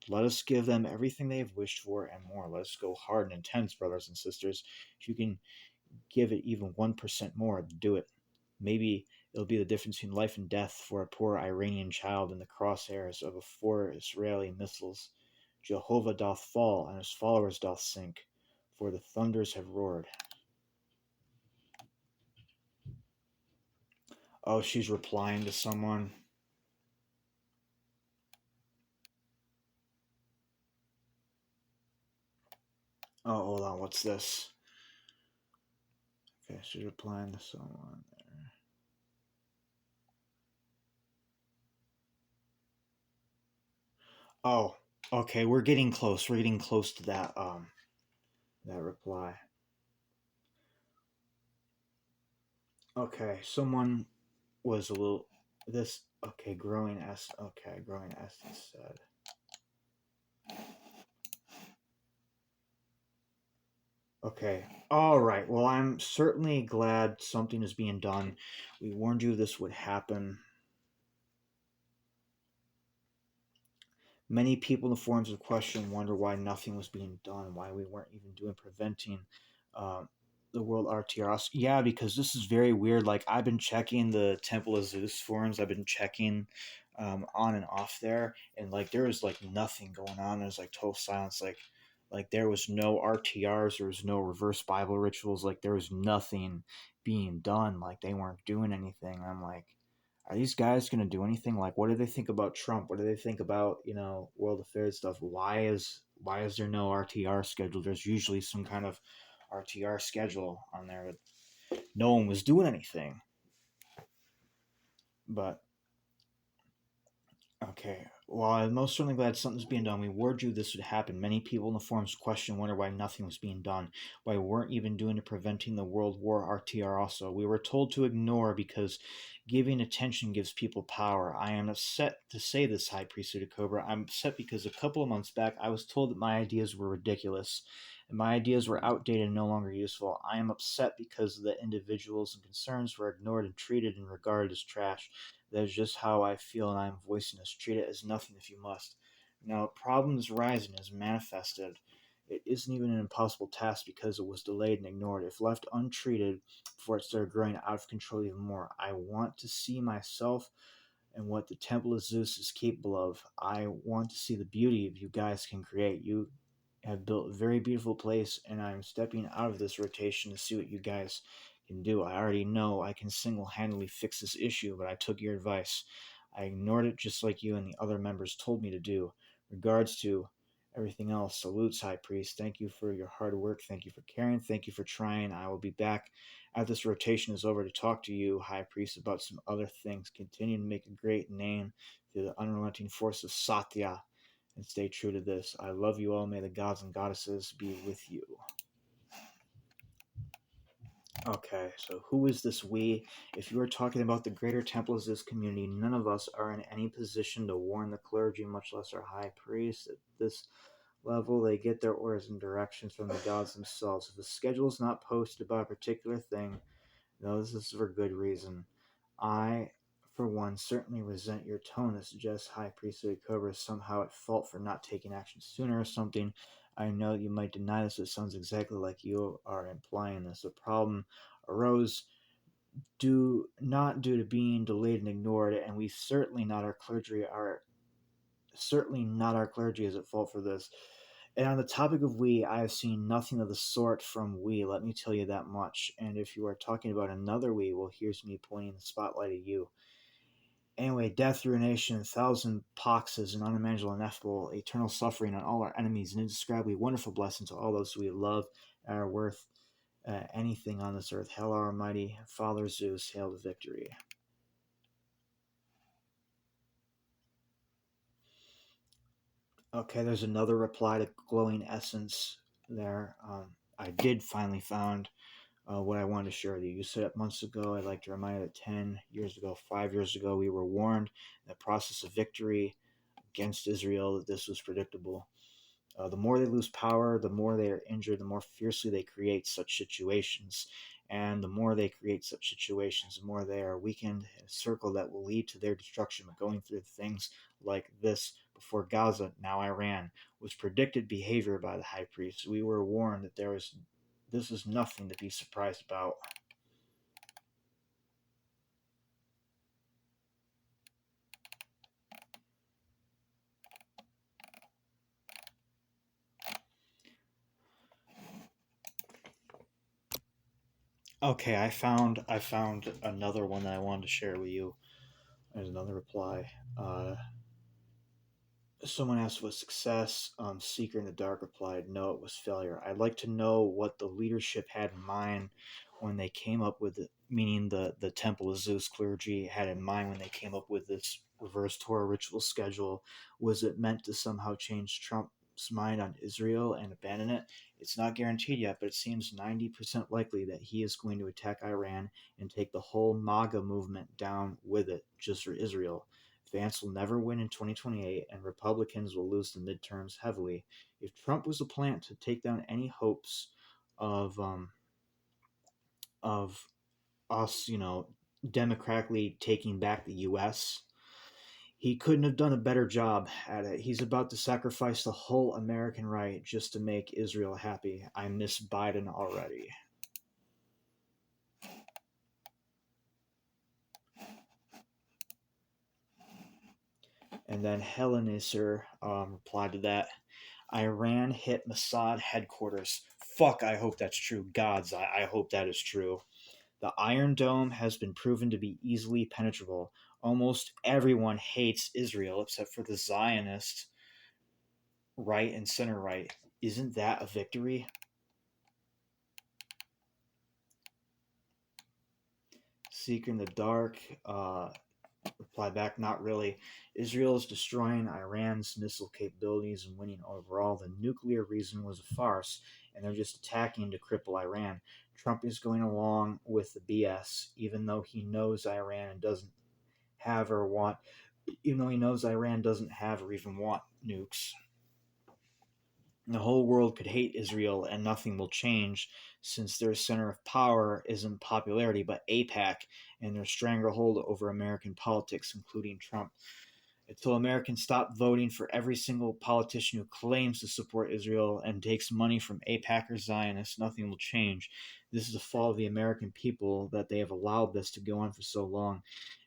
Let us give them everything they have wished for and more. Let us go hard and intense, brothers and sisters. If you can give it even 1% more, do it. Maybe it'll be the difference between life and death for a poor Iranian child in the crosshairs of 4 Israeli missiles. Jehovah doth fall, and his followers doth sink, for the thunders have roared. Oh, she's replying to someone. Oh, hold on, what's this? Okay, she's replying to someone there. Oh, okay, we're getting close. We're getting close to that reply. Okay, someone was a little this okay, growing essence said. Okay. All right. Well, I'm certainly glad something is being done. We warned you this would happen. Many people in the forums of question wonder why nothing was being done, why we weren't even doing preventing uh, the world RTRS. Yeah, because this is very weird. Like I've been checking the Temple of Zeus forums. I've been checking on and off there, and like there was like nothing going on. There's like total silence. Like there was no RTRs. There was no reverse Bible rituals. Like there was nothing being done. Like they weren't doing anything. I'm like, are these guys going to do anything? Like, what do they think about Trump? What do they think about world affairs stuff? Why is there no RTR schedule? There's usually some kind of RTR schedule on there, but no one was doing anything. But okay, well, I'm most certainly glad something's being done. We warned you this would happen. Many people in the forums question, wonder why nothing was being done, why we weren't even doing to preventing the World War RTR also. We were told to ignore because giving attention gives people power. I am upset to say this, High Priesthood of Cobra. I'm upset because a couple of months back I was told that my ideas were ridiculous and my ideas were outdated and no longer useful. I am upset because the individuals and concerns were ignored and treated and regarded as trash. That is just how I feel, and I am voicing this. Treat it as nothing if you must. Now, problems rising is manifested. It isn't even an impossible task because it was delayed and ignored. If left untreated before it started growing out of control even more, I want to see myself and what the Temple of Zeus is capable of. I want to see the beauty of you guys can create. You have built a very beautiful place, and I'm stepping out of this rotation to see what you guys can do. I already know I can single-handedly fix this issue, but I took your advice. I ignored it just like you and the other members told me to do. Regards to everything else, salutes, High Priest. Thank you for your hard work. Thank you for caring. Thank you for trying. I will be back after this rotation is over to talk to you, High Priest, about some other things. Continue to make a great name through the unrelenting force of Satya and stay true to this. I love you all. May the gods and goddesses be with you. Okay, so who is this we? If you are talking about the greater temples of this community, none of us are in any position to warn the clergy, much less our high priest. At this level, they get their orders and directions from the gods themselves. If a schedule is not posted about a particular thing, no, this is for good reason. I for one, certainly resent your tone that suggests High Priesthood Cobra is somehow at fault for not taking action sooner or something. I know you might deny this, it sounds exactly like you are implying this. The problem arose due to being delayed and ignored, and we certainly not our clergy is at fault for this. And on the topic of we, I have seen nothing of the sort from we, let me tell you that much. And if you are talking about another we, well, here's me pointing the spotlight at you. Anyway, death, ruination, 1,000 poxes, and unimaginable, ineffable, eternal suffering on all our enemies, and indescribably wonderful blessing to all those who we love and are worth anything on this earth. Hail our mighty Father Zeus, hail the victory. Okay, there's another reply to Glowing Essence there. I did finally found what I wanted to share with you. You said it months ago. I'd like to remind you that 10 years ago, 5 years ago, we were warned in the process of victory against Israel that this was predictable. The more they lose power, the more they are injured, the more fiercely they create such situations. And the more they create such situations, the more they are weakened in a circle that will lead to their destruction. But going through things like this before Gaza, now Iran, was predicted behavior by the high priest. We were warned that this is nothing to be surprised about. Okay, I found another one that I wanted to share with you. There's another reply. Someone asked, was success? Seeker in the Dark replied, no, it was failure. I'd like to know what the leadership had in mind when they came up with it, meaning the Temple of Zeus clergy had in mind when they came up with this reverse Torah ritual schedule. Was it meant to somehow change Trump's mind on Israel and abandon it? It's not guaranteed yet, but it seems 90% likely that he is going to attack Iran and take the whole MAGA movement down with it, just for Israel. Vance will never win in 2028, and Republicans will lose the midterms heavily. If Trump was a plant to take down any hopes of of us, democratically taking back the U.S., he couldn't have done a better job at it. He's about to sacrifice the whole American right just to make Israel happy. I miss Biden already. And then Helenisser replied to that. Iran hit Mossad headquarters. Fuck, I hope that's true. Gods, I hope that is true. The Iron Dome has been proven to be easily penetrable. Almost everyone hates Israel except for the Zionist right and center right. Isn't that a victory? Seeker in the Dark reply back, not really. Israel is destroying Iran's missile capabilities and winning overall. The nuclear reason was a farce, and they're just attacking to cripple Iran. Trump is going along with the BS, even though he knows Iran doesn't have or want, even though he knows Iran doesn't have or even want nukes. The whole world could hate Israel and nothing will change since their center of power isn't popularity but APAC and their stranglehold over American politics, including Trump. Until Americans stop voting for every single politician who claims to support Israel and takes money from AIPAC or Zionists, nothing will change. This is the fault of the American people that they have allowed this to go on for so long.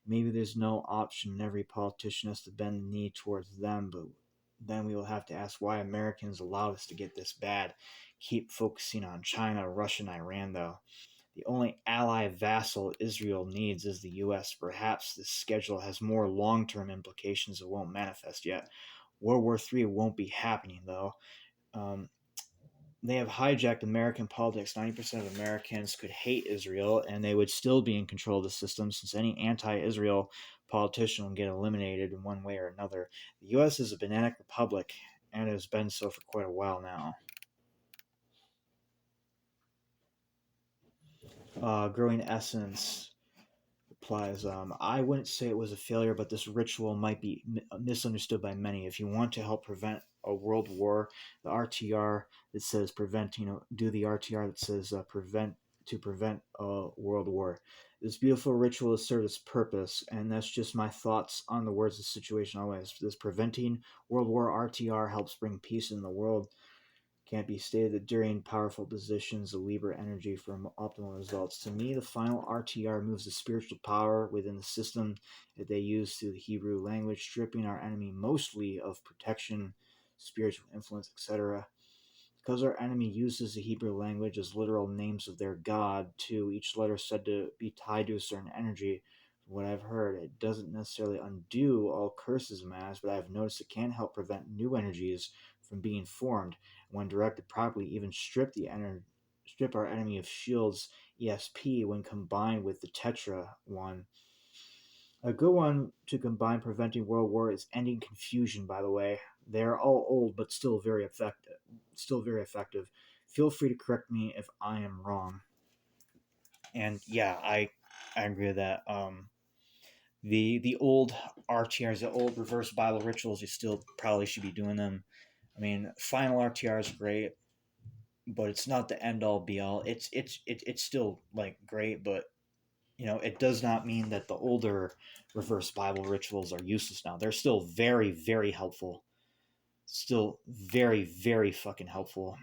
Maybe there's no option and every politician has to bend the knee towards them, but then we will have to ask why Americans allowed us to get this bad. Keep focusing on China, Russia, and Iran, though. The only ally vassal Israel needs is the U.S. Perhaps this schedule has more long term implications that won't manifest yet. World War III won't be happening, though. Um, they have hijacked American politics. 90% of Americans could hate Israel, and they would still be in control of the system since any anti Israel politician will get eliminated in one way or another. The U.S. is a bananic republic, and has been so for quite a while now. Growing Essence replies, I wouldn't say it was a failure, but this ritual might be misunderstood by many. If you want to help prevent a world war, the RTR that says prevent, do the RTR that says prevent to prevent a world war. This beautiful ritual has served its purpose, and that's just my thoughts on the words of the situation always. This preventing World War RTR helps bring peace in the world. Can't be stated that during powerful positions, the Libra energy for optimal results. To me, the final RTR moves the spiritual power within the system that they use through the Hebrew language, stripping our enemy mostly of protection, spiritual influence, etc. Because our enemy uses the Hebrew language as literal names of their God, too, each letter said to be tied to a certain energy. From what I've heard, it doesn't necessarily undo all curses mass, but I've noticed it can help prevent new energies from being formed. When directed properly, even strip our enemy of shields ESP when combined with the Tetra one. A good one to combine preventing world war is ending confusion, by the way. They are all old but still very effective. Still very effective. Feel free to correct me if I am wrong. And yeah, I agree with that. The old RTRs, the old reverse Bible rituals, you still probably should be doing them. I mean, final RTR is great, but it's not the end all be all. It's still like great, but it does not mean that the older reverse Bible rituals are useless now. They're still very, very helpful. Still very, very fucking helpful.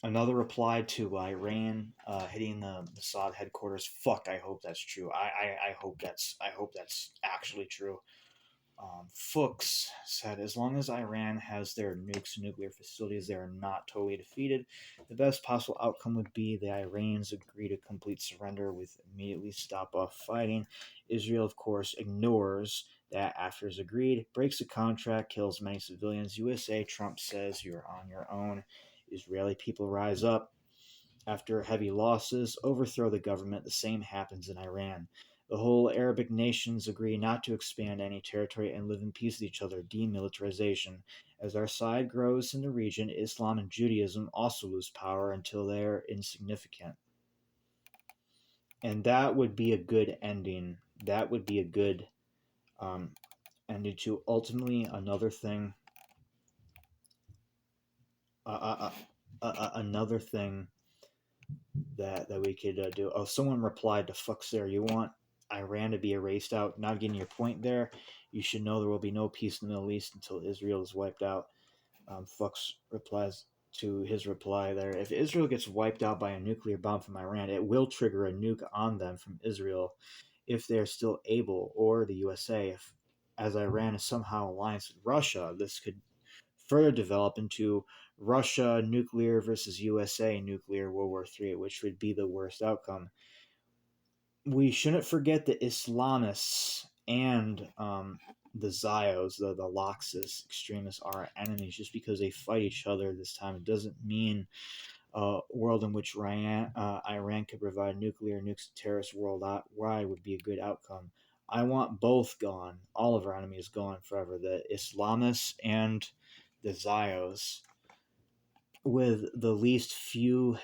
Another reply to Iran hitting the Mossad headquarters. Fuck, I hope that's true. I hope that's actually true. Fuchs said, as long as Iran has their nukes and nuclear facilities, they are not totally defeated. The best possible outcome would be the Iranians agree to complete surrender with immediately stop off fighting. Israel, of course, ignores that after it's agreed, breaks the contract, kills many civilians. USA, Trump says, you're on your own. Israeli people rise up after heavy losses, overthrow the government. The same happens in Iran. The whole Arabic nations agree not to expand any territory and live in peace with each other. Demilitarization. As our side grows in the region, Islam and Judaism also lose power until they're insignificant. And that would be a good ending. That would be a good ending to ultimately another thing. Another thing that we could do. Oh, someone replied to fucks there. You want Iran to be erased out? Not getting your point there. You should know there will be no peace in the Middle East until Israel is wiped out. Fucks replies to his reply there. If Israel gets wiped out by a nuclear bomb from Iran, it will trigger a nuke on them from Israel if they're still able, or the USA. If, as Iran is somehow alliance with Russia, this could further develop into Russia nuclear versus USA nuclear World War III, which would be the worst outcome. We shouldn't forget the Islamists and the Zios, the Laxist extremists, are enemies. Just because they fight each other this time, it doesn't mean a world in which Iran could provide nuclear nukes to terrorists worldwide would be a good outcome. I want both gone, all of our enemies gone forever, the Islamists and the Zios, with the least few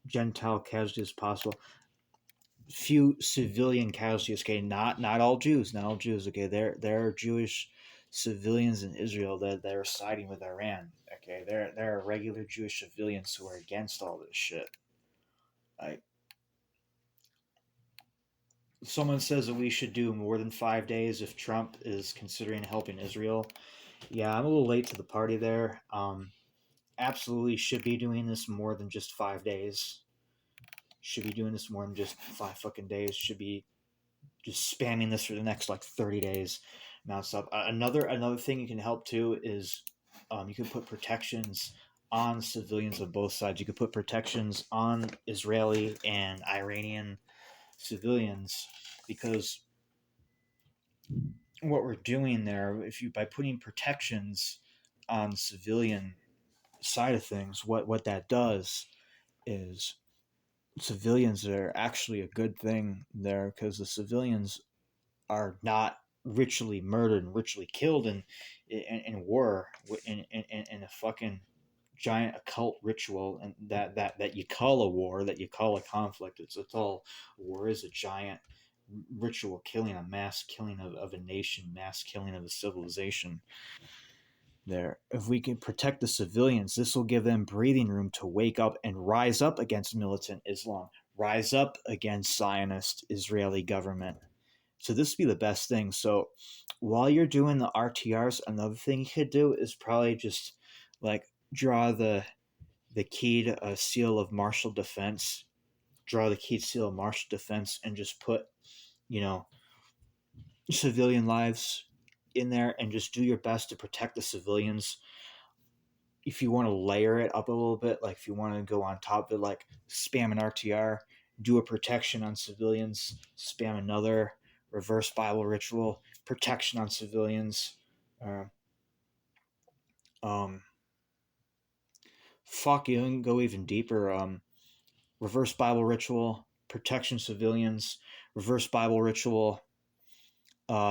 Gentile casualties possible. Few civilian casualties. Okay, not all Jews, not all Jews. Okay, there are Jewish civilians in Israel that are siding with Iran. Okay, there are regular Jewish civilians who are against all this shit. Like, someone says that we should do more than 5 days if Trump is considering helping Israel. Yeah, I'm a little late to the party there. Absolutely should be doing this more than just 5 days. Should be doing this more than just 5 fucking days. Should be just spamming this for the next like 30 days nonstop. Another thing you can help too is you can put protections on civilians of both sides. You could put protections on Israeli and Iranian civilians, because what we're doing there, if you by putting protections on civilian side of things, what that does is civilians are actually a good thing there, because the civilians are not ritually murdered and ritually killed in war, in a fucking giant occult ritual, and that you call a war, that you call a conflict. It's all war is, a giant ritual killing, a mass killing of a nation, mass killing of a civilization. there. If we can protect the civilians, this will give them breathing room to wake up and rise up against militant Islam, rise up against Zionist Israeli government. So this would be the best thing. So while you're doing the RTRs, another thing you could do is probably just like draw the keyed seal of martial defense, draw the keyed seal of martial defense, and just put, you know, civilian lives in there, and just do your best to protect the civilians. If you want to layer it up a little bit, like if you want to go on top of it, like spam an RTR, do a protection on civilians, spam another reverse Bible ritual, protection on civilians. Uh, um, Fuck, you can go even deeper. Reverse Bible ritual, protection civilians, reverse Bible ritual,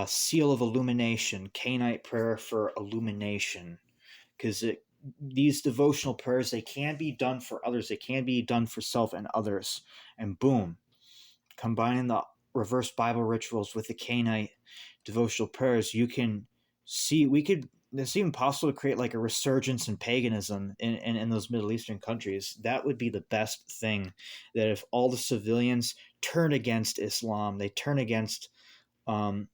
seal of illumination, Canaanite prayer for illumination, because these devotional prayers, they can be done for others, they can be done for self and others, and boom, combining the reverse Bible rituals with the Canaanite devotional prayers, you can see it's even possible to create like a resurgence in paganism in those Middle Eastern countries. That would be the best thing, that if all the civilians turn against Islam, they turn against the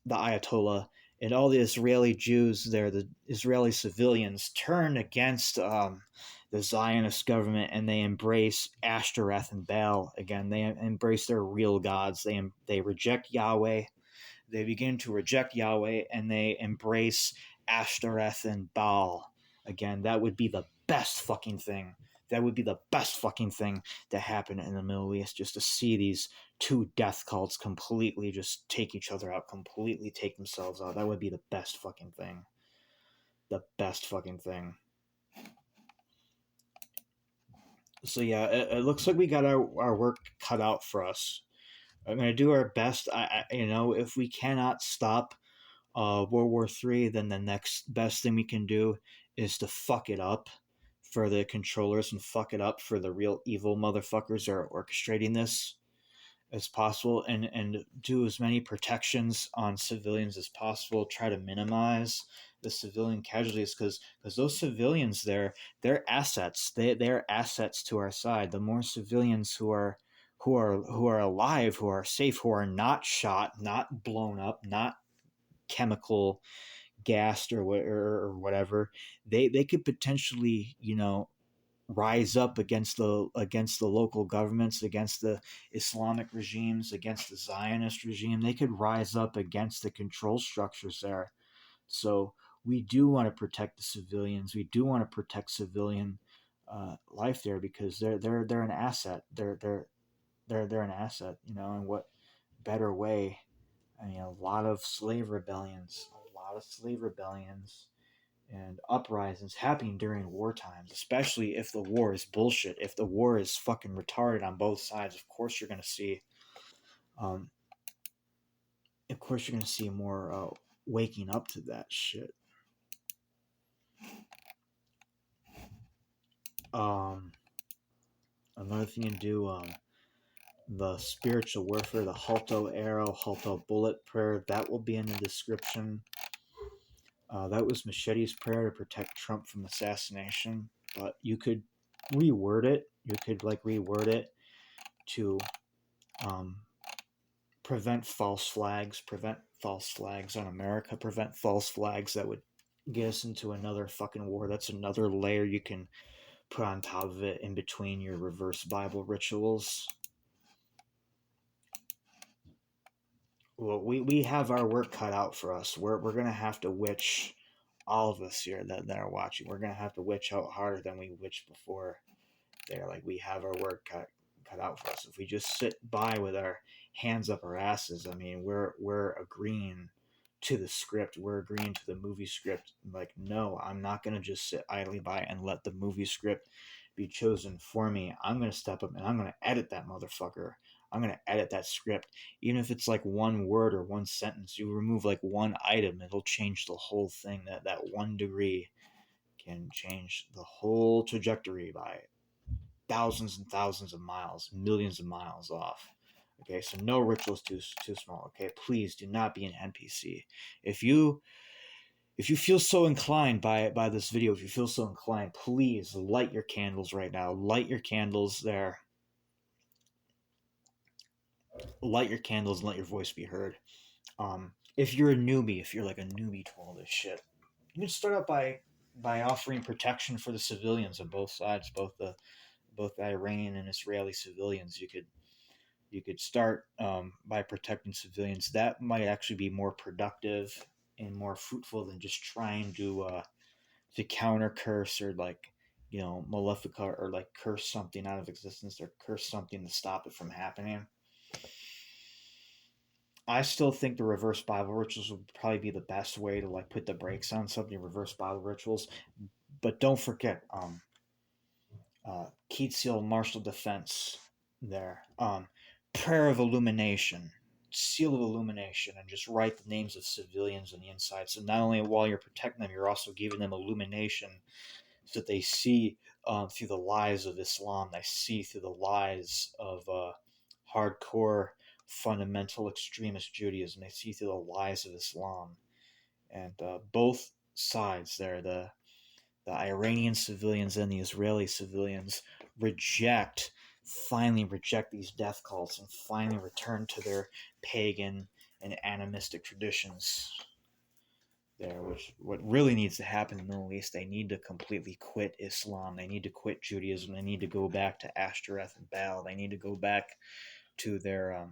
Ayatollah, and all the Israeli Jews there, the Israeli civilians, turn against the Zionist government, and they embrace Ashtoreth and Baal again. They embrace their real gods. They reject Yahweh. They begin to reject Yahweh, and they embrace Ashtoreth and Baal again. That would be the best fucking thing. That would be the best fucking thing to happen in the Middle East, just to see these two death cults completely just take each other out, completely take themselves out. That would be the best fucking thing. The best fucking thing. So yeah, it looks like we got our work cut out for us. I'm gonna do our best. If we cannot stop World War III, then the next best thing we can do is to fuck it up for the controllers and fuck it up for the real evil motherfuckers that are orchestrating this as possible, and do as many protections on civilians as possible. Try to minimize the civilian casualties, because those civilians they're assets. They're assets to our side. The more civilians who are alive, who are safe, who are not shot, not blown up, not chemical gassed or whatever, they could potentially, rise up against the local governments, against the Islamic regimes, against the Zionist regime. They could rise up against the control structures there. So we do want to protect the civilians. We do want to protect civilian life there, because they're an asset. They're an asset. And what better way? I mean, a lot of slave rebellions, and uprisings happening during war times, especially if the war is bullshit, if the war is fucking retarded on both sides. Um, of course, you're gonna see more waking up to that shit. Another thing to do, the spiritual warfare, the Halto arrow, Halto bullet prayer, that will be in the description. That was Machete's prayer to protect Trump from assassination, but you could reword it. You could reword it to prevent false flags on America, prevent false flags that would get us into another fucking war. That's another layer you can put on top of it, in between your reverse Bible rituals. Well, we have our work cut out for us. We're going to have to witch, all of us here that are watching, we're going to have to witch out harder than we witched before. We have our work cut out for us. If we just sit by with our hands up our asses, I mean, we're agreeing to the script. We're agreeing to the movie script. No, I'm not going to just sit idly by and let the movie script be chosen for me. I'm going to step up and I'm going to edit that motherfucker. I'm going to edit that script. Even if it's one word or one sentence, you remove one item, it'll change the whole thing. That 1 degree can change the whole trajectory by thousands and thousands of miles, millions of miles off. Okay, so no rituals too small. Okay, please do not be an NPC. If you if you feel so inclined by this video, if you feel so inclined, please light your candles right now. Light your candles there. Light your candles and let your voice be heard. If you're a newbie, if you're like a newbie to all this shit, you can start out by offering protection for the civilians on both sides, both the Iranian and Israeli civilians. You could start by protecting civilians. That might actually be more productive and more fruitful than just trying to counter curse or malefica or like curse something out of existence or curse something to stop it from happening. I still think the reverse Bible rituals would probably be the best way to like put the brakes on something. Reverse Bible rituals, but don't forget, Keat Seal Martial Defense there. Prayer of Illumination, Seal of Illumination, and just write the names of civilians on the inside. So not only while you're protecting them, you're also giving them illumination so that they see through the lies of Islam. They see through the lies of hardcore fundamental extremist Judaism. They see through the lies of Islam. And both sides there, the Iranian civilians and the Israeli civilians, finally reject these death cults and finally return to their pagan and animistic traditions there, which what really needs to happen in the Middle East, they need to completely quit Islam. They need to quit Judaism. They need to go back to Ashtoreth and Baal. They need to go back to their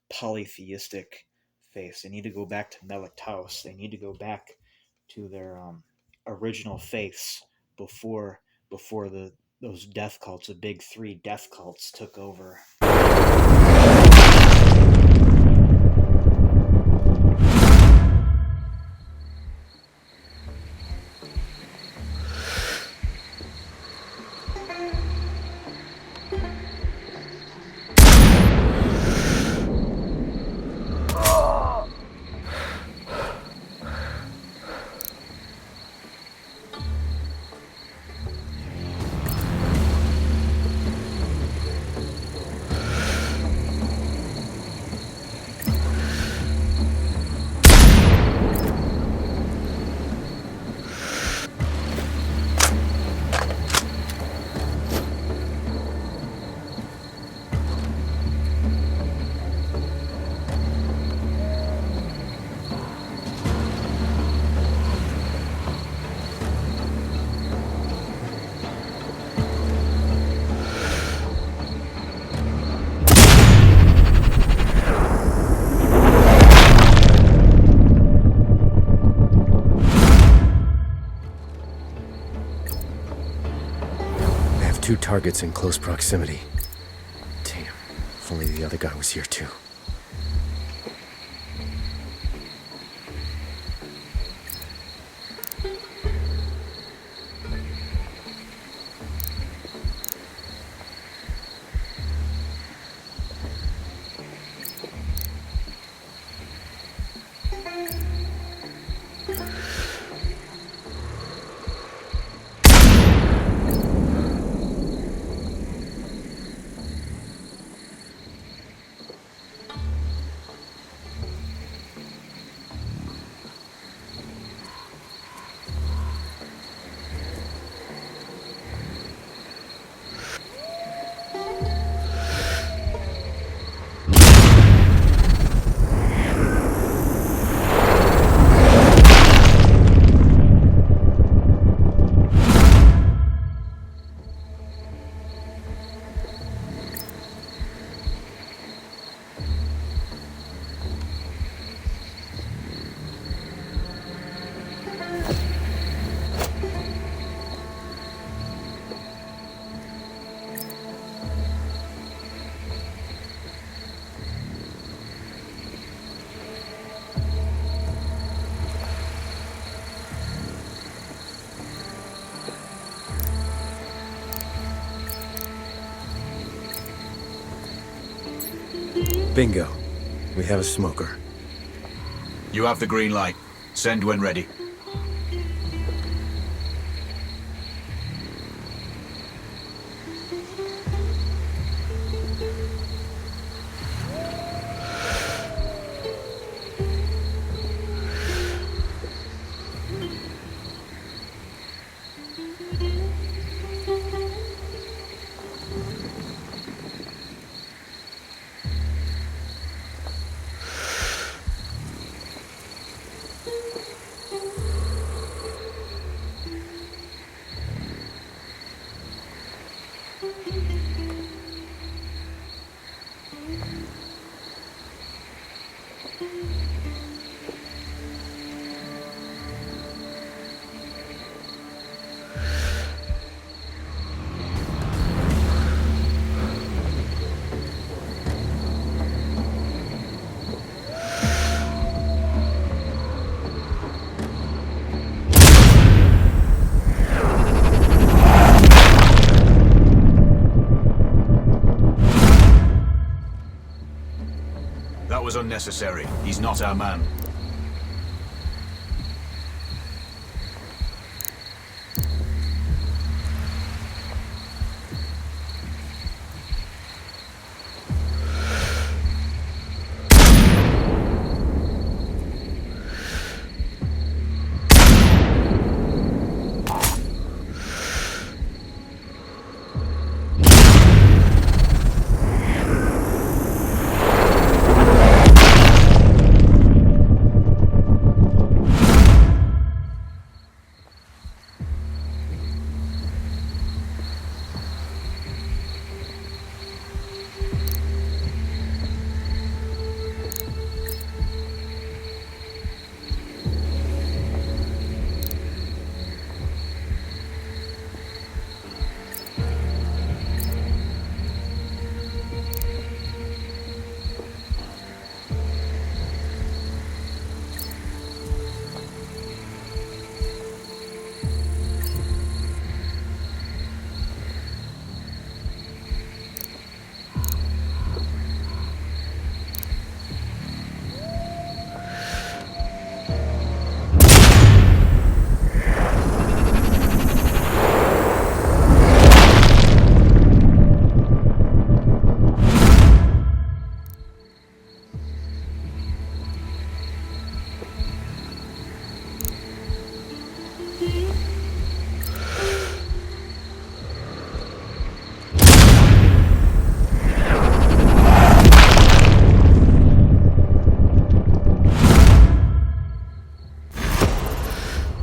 polytheistic faiths. They need to go back to Melek Taos. They need to go back to their original faiths before those death cults, the big three death cults, took over. Two targets in close proximity. Damn, if only the other guy was here too. Bingo. We have a smoker. You have the green light. Send when ready. That was unnecessary. He's not our man.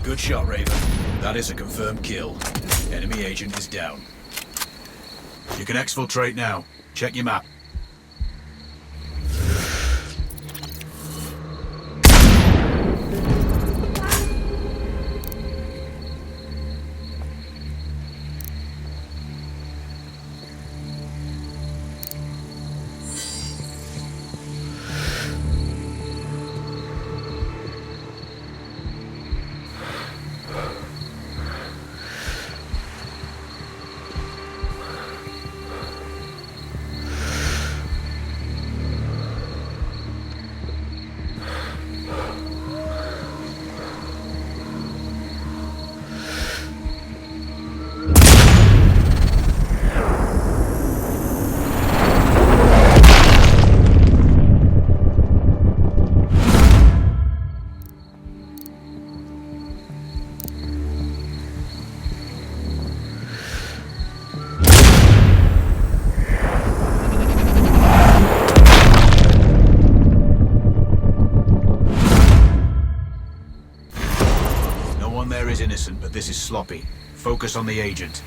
Good shot, Raven. That is a confirmed kill. Enemy agent is down. You can exfiltrate now. Check your map. There is innocent, but this is sloppy. Focus on the agent.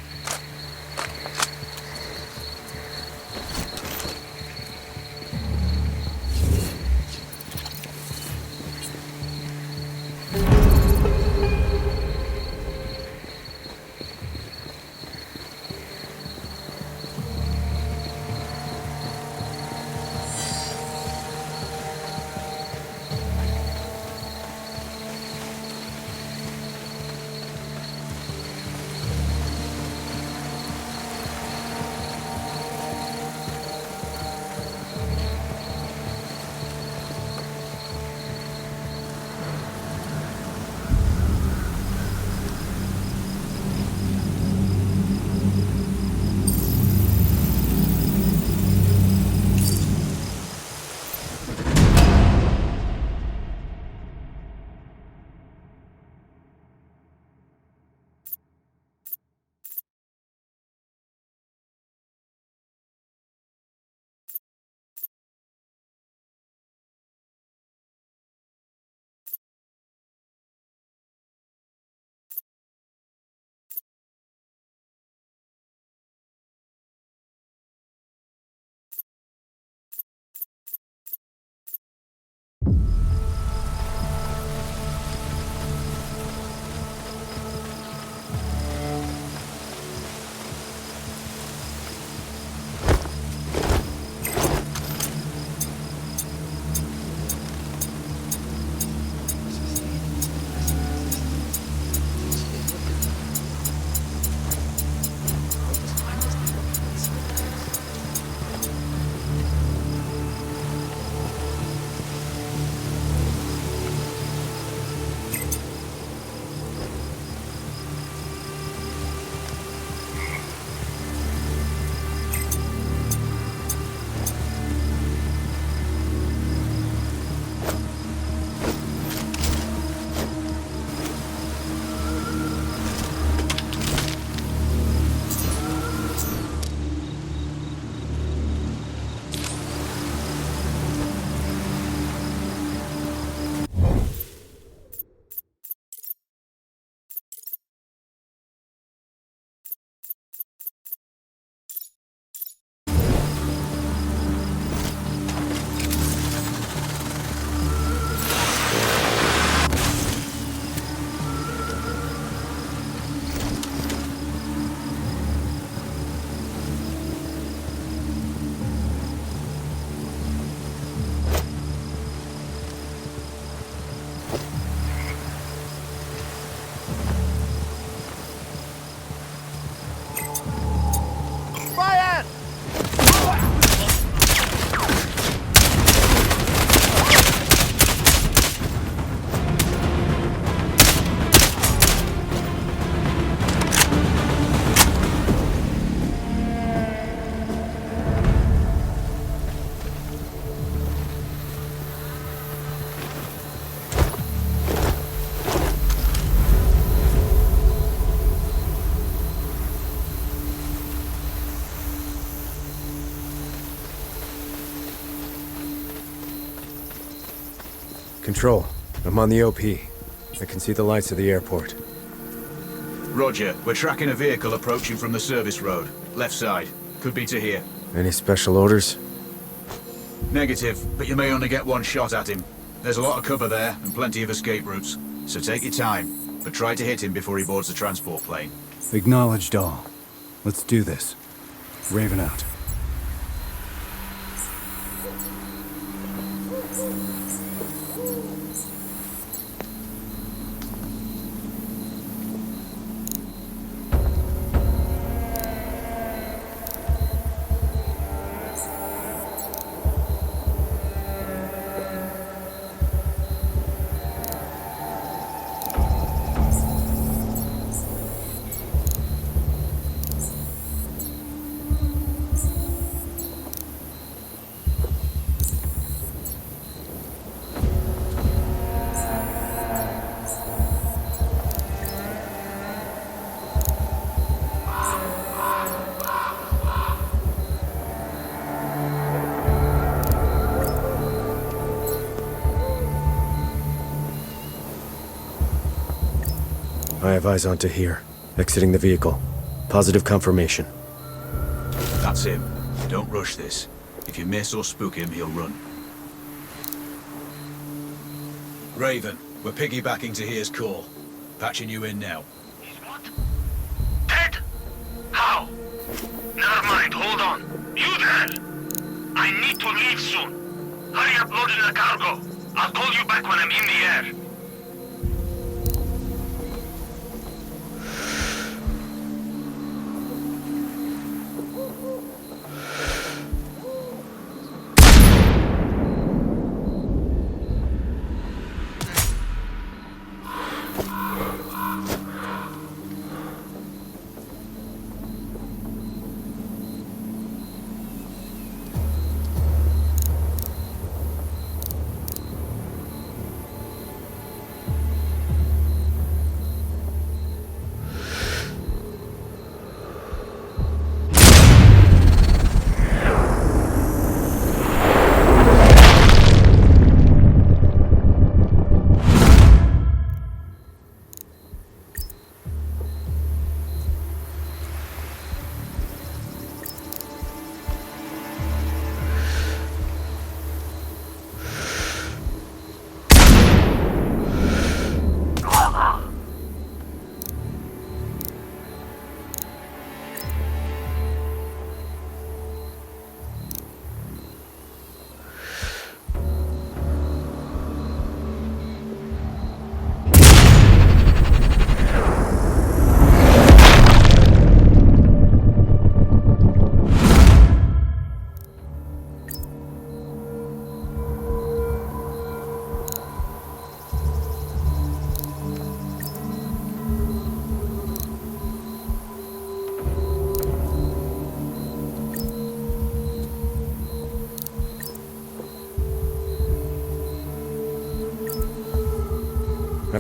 Control, I'm on the OP. I can see the lights of the airport. Roger, we're tracking a vehicle approaching from the service road. Left side. Could be to here. Any special orders? Negative, but you may only get one shot at him. There's a lot of cover there, and plenty of escape routes. So take your time, but try to hit him before he boards the transport plane. Acknowledged all. Let's do this. Raven out. I have eyes onto here. Exiting the vehicle. Positive confirmation. That's him. Don't rush this. If you miss or spook him, he'll run. Raven, we're piggybacking to here's call. Patching you in now. He's what? Dead? How? Never mind, hold on. You there? I need to leave soon. Hurry up loading the cargo. I'll call you back when I'm in the air.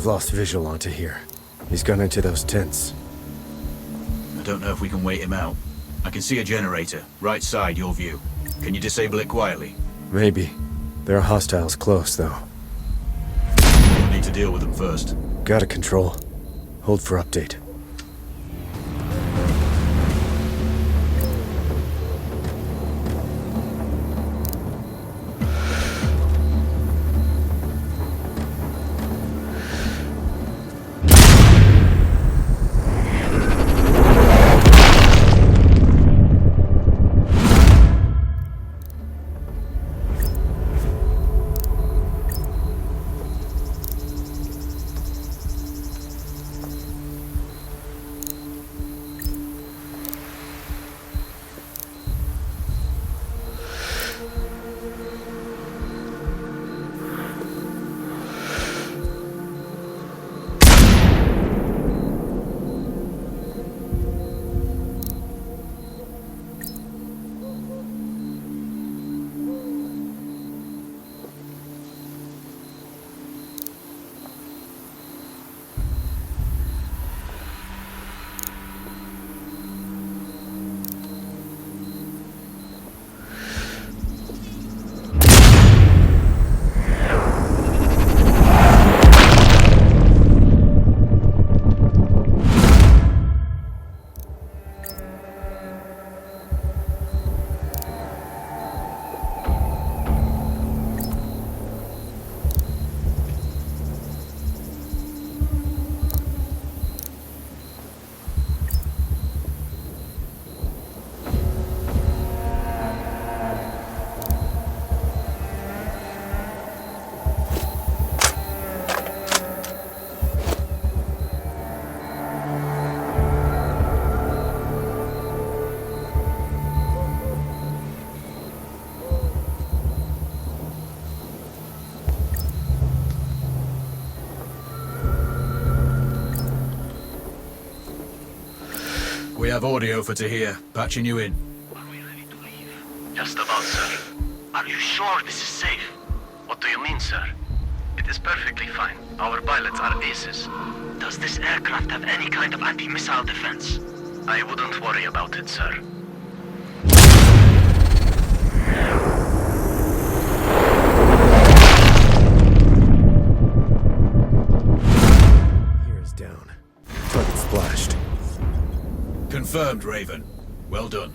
I've lost visual onto here. He's gone into those tents. I don't know if we can wait him out. I can see a generator. Right side, your view. Can you disable it quietly? Maybe. There are hostiles close, though. We'll need to deal with them first. Got a control. Hold for update. We have audio for Tahir, patching you in. Are we ready to leave? Just about, sir. Are you sure this is safe? What do you mean, sir? It is perfectly fine. Our pilots are aces. Does this aircraft have any kind of anti-missile defense? I wouldn't worry about it, sir. Gear is down. Target splashed. Confirmed, Raven. Well done.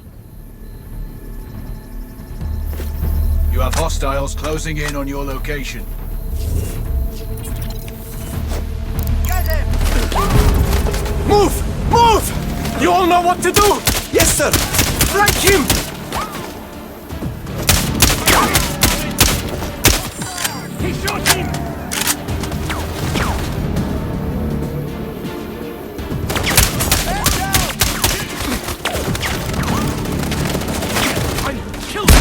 You have hostiles closing in on your location. Move! Move! You all know what to do! Yes, sir! Flank him! He shot him! I killed him!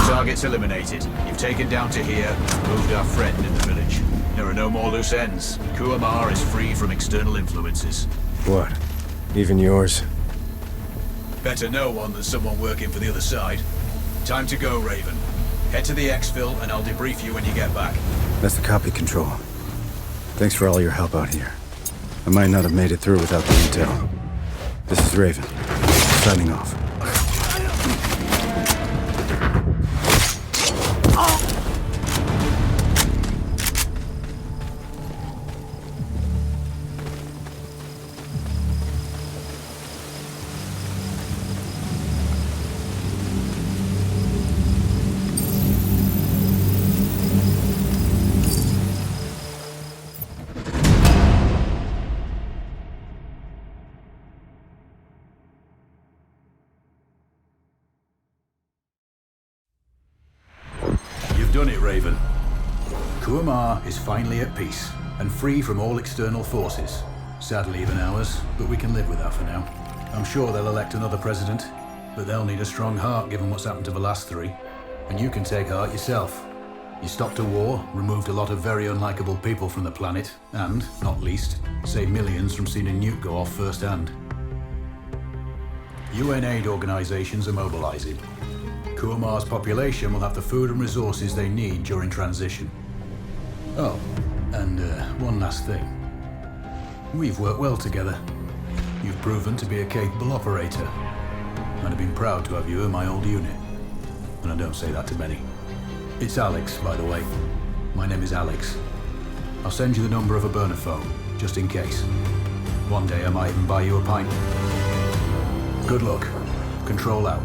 Targets eliminated. You've taken down Tahir, moved our friend in the village. There are no more loose ends. Kuamar is free from external influences. What? Even yours? Better know one than someone working for the other side. Time to go, Raven. Head to the exfil and I'll debrief you when you get back. That's the copy, Control. Thanks for all your help out here. I might not have made it through without the intel. This is Raven. Signing off. You've done it, Raven. Kuamar is finally at peace, and free from all external forces. Sadly even ours, but we can live with that for now. I'm sure they'll elect another president, but they'll need a strong heart given what's happened to the last three. And you can take heart yourself. You stopped a war, removed a lot of very unlikable people from the planet, and, not least, saved millions from seeing a nuke go off firsthand. UN aid organizations are mobilizing. Kuamar's population will have the food and resources they need during transition. Oh, and one last thing. We've worked well together. You've proven to be a capable operator. I'd have been proud to have you in my old unit. And I don't say that to many. It's Alex, by the way. My name is Alex. I'll send you the number of a burner phone, just in case. One day I might even buy you a pint. Good luck. Control out.